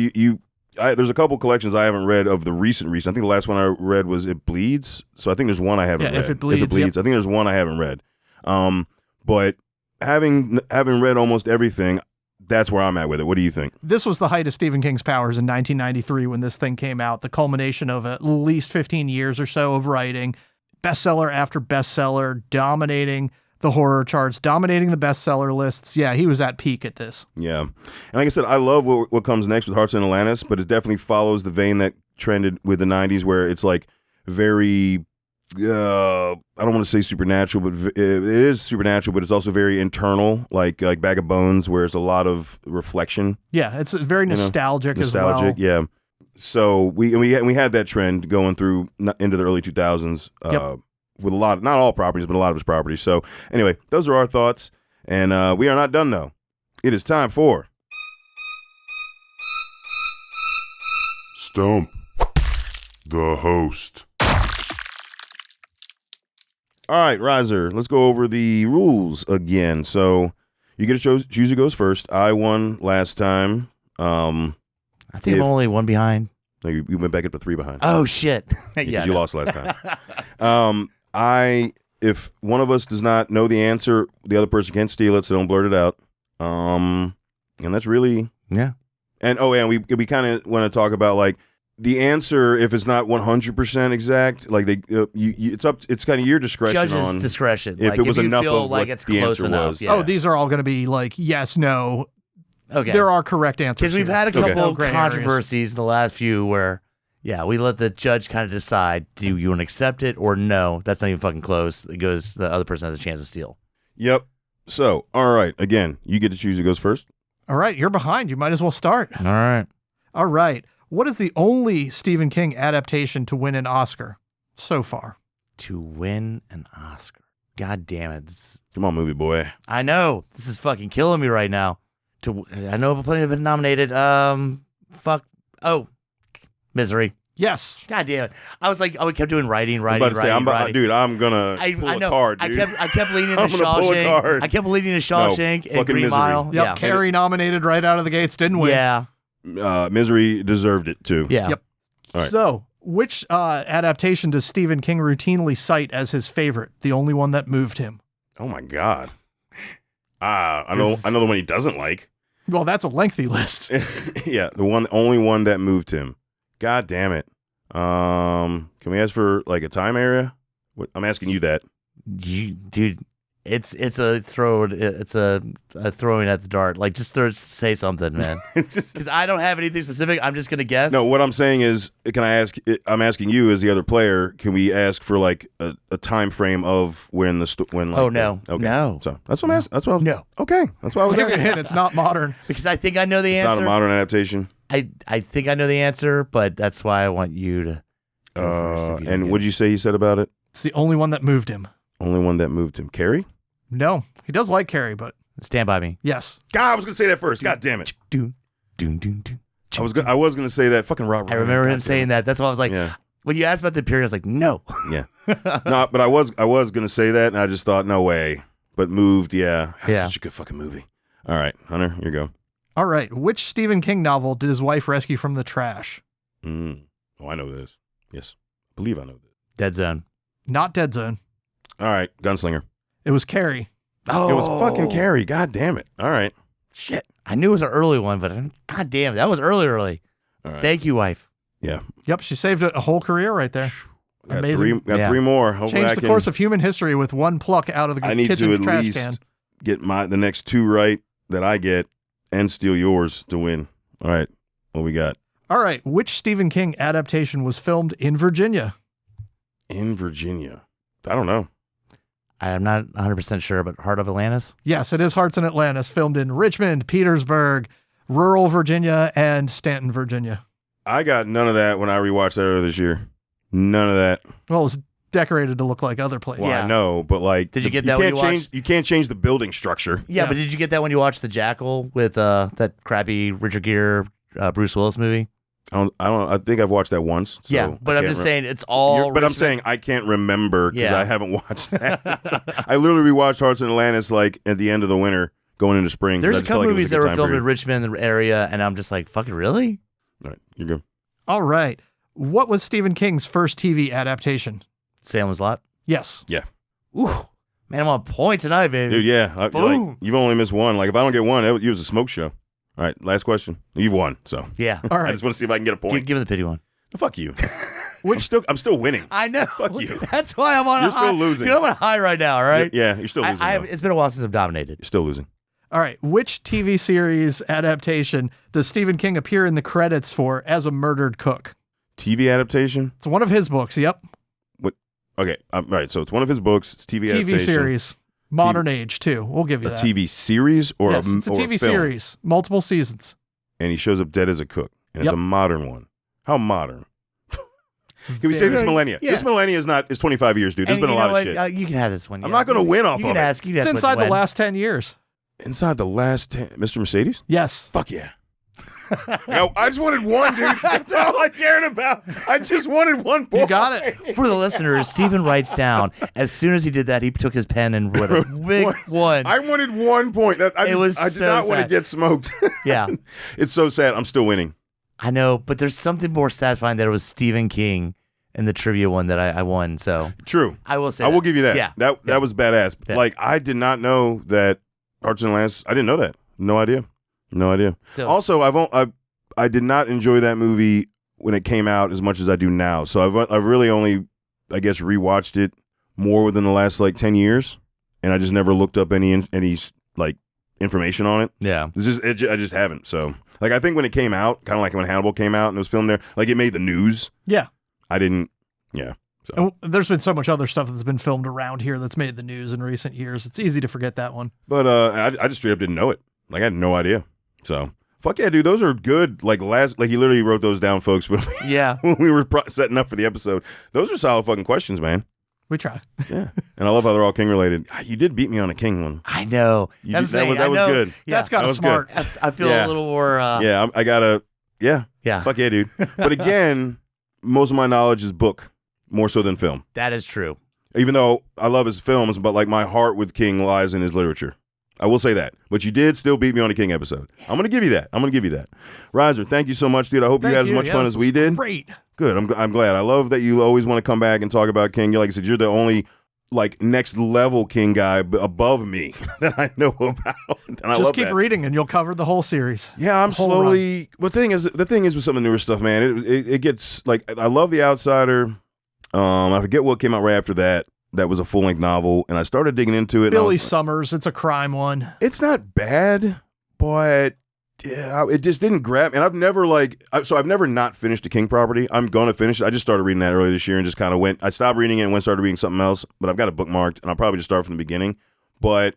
there's a couple collections I haven't read of the recent. I think the last one I read was It Bleeds. So I think there's one I haven't read. If It Bleeds, I think there's one I haven't read. But having read almost everything, that's where I'm at with it. What do you think? This was the height of Stephen King's powers in 1993 when this thing came out, the culmination of at least 15 years or so of writing, bestseller after bestseller, dominating the horror charts, dominating the bestseller lists. Yeah, he was at peak at this. Yeah. And like I said, I love what comes next with Hearts in Atlantis, but it definitely follows the vein that trended with the 90s where it's like very... I don't want to say supernatural, but it is supernatural, but it's also very internal, like Bag of Bones, where it's a lot of reflection. Yeah, it's very nostalgic as well. Nostalgic, yeah. So we had that trend going through into the early 2000s with a lot, not all properties, but a lot of his properties. So anyway, those are our thoughts, and we are not done though. It is time for Stump the Host. All right, Reiser, let's go over the rules again. So you get to choose who goes first. I won last time. I think I'm only one behind. No, you went back up to 3 behind. Oh, shit. Yeah, you lost last time. If one of us does not know the answer, the other person can't steal it, so don't blurt it out. And that's really... Yeah. And, we kind of want to talk about, like, the answer, if it's not 100% exact, like it's kind of your discretion. Judge's discretion. If like, it was if you enough feel of like what it's the close answer enough. was. Yeah. Oh, these are all going to be like yes, no. Okay. There are correct answers. Because we've had a here. couple No of gray controversies in the last few where, we let the judge kind of decide, do you want to accept it or no? That's not even fucking close. It goes, the other person has a chance to steal. Yep. So, all right. Again, you get to choose who goes first. All right, you're behind. You might as well start. All right. All right. What is the only Stephen King adaptation to win an Oscar so far? To win an Oscar. God damn it. Come on, movie boy. I know. This is fucking killing me right now. I know plenty have been nominated. Misery. Yes. God damn it. I was like, we kept doing writing. I'm going to pull a card, dude. I kept leaning to I'm gonna pull a Shawshank. card. I kept leaning to Shawshank and fucking Green Misery. Mile. Yep. Yeah. Carrie nominated right out of the gates, didn't win. Yeah. Misery deserved it, too. Yeah. Yep. All right. So, which adaptation does Stephen King routinely cite as his favorite? The only one that moved him? Oh, my God. I know the one he doesn't like. Well, that's a lengthy list. Yeah, only one that moved him. God damn it. Can we ask for like a time area? I'm asking you that. Dude, it's a throwing at the dart. Like, just say something, man. Because I don't have anything specific. I'm just gonna guess. No, what I'm saying is, can I ask? I'm asking you as the other player. Can we ask for like a time frame of when when? Like, oh no, okay. no. So that's what I'm asking. That's what. No. Okay, that's what I was I'll give you a asking. hint. It's not modern. Because I think I know the It's answer. not a modern adaptation. I think I know the answer, but that's why I want you to. Go first if you And don't what did you say he said about it? It's the only one that moved him. Only one that moved him. Carrie? No, he does like Carrie, but Stand By Me. yes. God, I was gonna say that first. God damn it. Doon. I was gonna say that. Fucking Robert. I remember him God saying damn it. that. That's why I was like, Yeah. when you asked about the period, I was like, no. Yeah. No, but I was gonna say that, and I just thought, no way. But moved, yeah. That's Yeah. such a good fucking movie. All right, Hunter, here you go. All right. Which Stephen King novel did his wife rescue from the trash? Oh, I know this. Yes, I believe I know this. Dead Zone. Not Dead Zone. All right, Gunslinger. It was Carrie. Oh, It was fucking Carrie. God damn it. All right. Shit. I knew it was an early one, but god damn it, that was early. All right. Thank you, wife. Yeah. Yep, she saved a whole career right there. Got Amazing. Got three more. Hopefully Changed the course of human history with one pluck out of the I need kitchen to at trash least can. get the next 2 right that I get and steal yours to win. All right. What we got? All right. Which Stephen King adaptation was filmed in Virginia? In Virginia. I don't know. I'm not 100% sure, but Heart of Atlantis? Yes, it is Hearts in Atlantis, filmed in Richmond, Petersburg, rural Virginia, and Stanton, Virginia. I got none of that when I rewatched that earlier this year. None of that. Well, it was decorated to look like other places. Well, Yeah. I know, but like, Did you get that when you watched? You can't change the building structure. Yeah, Yeah. but did you get that when you watched The Jackal with that crappy Richard Gere, Bruce Willis movie? I think I've watched that once. So Yeah, but I I'm can't just saying it's all. But I'm Richmond. saying I can't remember because Yeah. I haven't watched that. So I literally rewatched Hearts in Atlantis like at the end of the winter, going into spring. 'cause There's I a just felt couple like it movies was that a good were time filmed in period. Richmond area, and I'm just like, fucking really? All right, you're good. All right. What was Stephen King's first TV adaptation? Salem's Lot. Yes. Yeah. Ooh, Man, I'm on point tonight, baby. Dude, yeah. Boom. Like, you've only missed one. Like, if I don't get one, it was a smoke show. All right, last question. You've won, so. Yeah. All right. I just want to see if I can get a point. Give me the pity one. Fuck you. I'm still winning. I know. Fuck you. That's why I'm on You're a high. still losing. You're on a high right now, all right? Yeah, you're still losing. It's been a while since I've dominated. You're still losing. All right. Which TV series adaptation does Stephen King appear in the credits for as a murdered cook? TV adaptation? It's one of his books. Yep. What? Okay, right. So it's one of his books. It's TV adaptation. TV series. Modern age, too. We'll give you A that. TV series or Yes, a it's a or TV film? series. Multiple seasons. And he shows up dead as a cook. And it's Yep. a modern one. How modern? Can we say this millennia? Yeah. This millennia is 25 years, dude. There's been a lot of shit. You can have this one. I'm not going to win off You of can it. ask. You can It's ask inside the when. last 10 years. Inside the last 10, Mr. Mercedes? Yes. Fuck yeah. I just wanted one, dude. That's all I cared about. I just wanted one point. You got it. For the listeners, Stephen writes down. As soon as he did that, he took his pen and wrote a big one. I wanted 1 point. I did so not want to sad. get smoked. Yeah, It's so sad. I'm still winning. I know, but there's something more satisfying that it was Stephen King in the trivia one that I won. So True. I will say I will give you that. Yeah, That was badass. Yeah. Like, I did not know that Hearts and Lance. I didn't know that. No idea. So Also, I did not enjoy that movie when it came out as much as I do now. So I've really only, I guess, rewatched it more within the last like 10 years, and I just never looked up any like information on it. yeah, I just haven't. So like, I think when it came out, kind of like when Hannibal came out and it was filmed there, like it made the news. Yeah. I didn't. Yeah. So. And there's been so much other stuff that's been filmed around here that's made the news in recent years. It's easy to forget that one. But I just straight up didn't know it. Like, I had no idea. So fuck yeah, dude. Those are good. Like he literally wrote those down, folks. yeah. When we were setting up for the episode, those are solid fucking questions, man. We try. Yeah, and I love how they're all King related. You did beat me on a King one. I know. That was good. Yeah. That's got That a was smart. I feel Yeah. a little more. Yeah, I gotta. Yeah, Yeah. fuck yeah, dude. But again, most of my knowledge is book more so than film. That is true. Even though I love his films, but like my heart with King lies in his literature. I will say that. But you did still beat me on a King episode. I'm gonna give you that. Reiser, thank you so much, dude. I hope you had as much fun as we did. Great. Good. I'm glad. I love that you always want to come back and talk about King. Like I said, you're the only like next level King guy above me that I know about. And I Just love keep that. reading and you'll cover the whole series. Yeah, I'm The whole slowly. But the thing is with some of the newer stuff, man, it gets like, I love The Outsider. I forget what came out right after that. That was a full length novel, and I started digging into it. and I Billy was- Summers. It's a crime one. It's not bad, but yeah, it just didn't grab. And I've never I've never not finished a King property. I'm gonna finish it. I just started reading that earlier this year and just kind of went. I stopped reading it and started reading something else. But I've got it bookmarked, and I'll probably just start from the beginning. But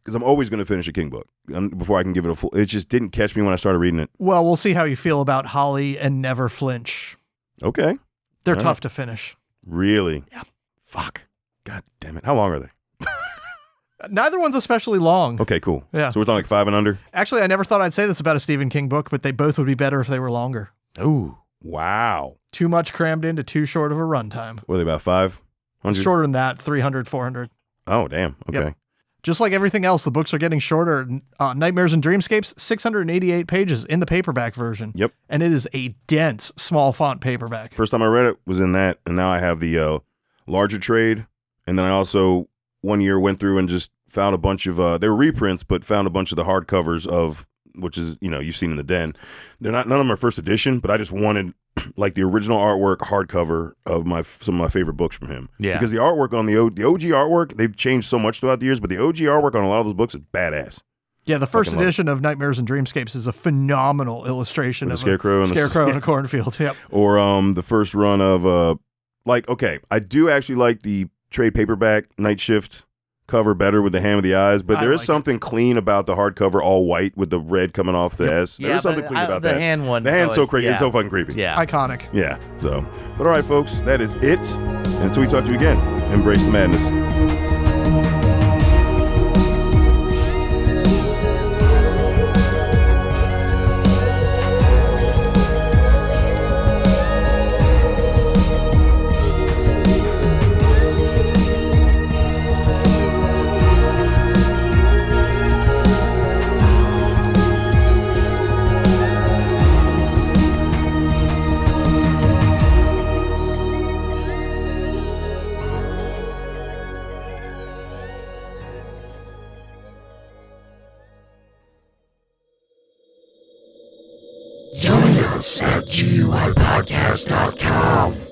because I'm always gonna finish a King book before I can give it a full. It just didn't catch me when I started reading it. Well, we'll see how you feel about Holly and Never Flinch. Okay, They're All tough to finish. really? Yeah. Fuck. God damn it. How long are they? Neither one's especially long. Okay, cool. Yeah. So we're talking like 5 and under. Actually, I never thought I'd say this about a Stephen King book, but they both would be better if they were longer. Ooh. Wow. Too much crammed into too short of a runtime. Were they about 500? Shorter than that, 300, 400. Oh, damn. Okay. Yep. Just like everything else, the books are getting shorter. Nightmares and Dreamscapes, 688 pages in the paperback version. Yep. And it is a dense, small font paperback. First time I read it was in that, and now I have the larger trade. And then I also, one year, went through and just found a bunch of, they were reprints, but found a bunch of the hardcovers of, which is, you've seen in the den. None of them are first edition, but I just wanted like the original artwork hardcover of some of my favorite books from him. Yeah. Because the artwork on the OG artwork, they've changed so much throughout the years, but the OG artwork on a lot of those books is badass. Yeah, the first Fucking love it. edition of Nightmares and Dreamscapes is a phenomenal illustration With of the scarecrow and the- scarecrow in a cornfield. Yep. Or the first run of, okay, I do actually like the trade paperback Night Shift cover better with the ham of the eyes, but I there is like something clean about the hardcover all white with the red coming off the S. Yeah, There's something but clean about the that. hand one. The hand's so creepy. Yeah. It's so fucking creepy. Yeah. Iconic. Yeah. So, but all right, folks, that is it. And until we talk to you again, embrace the madness. us at GUIpodcast.com.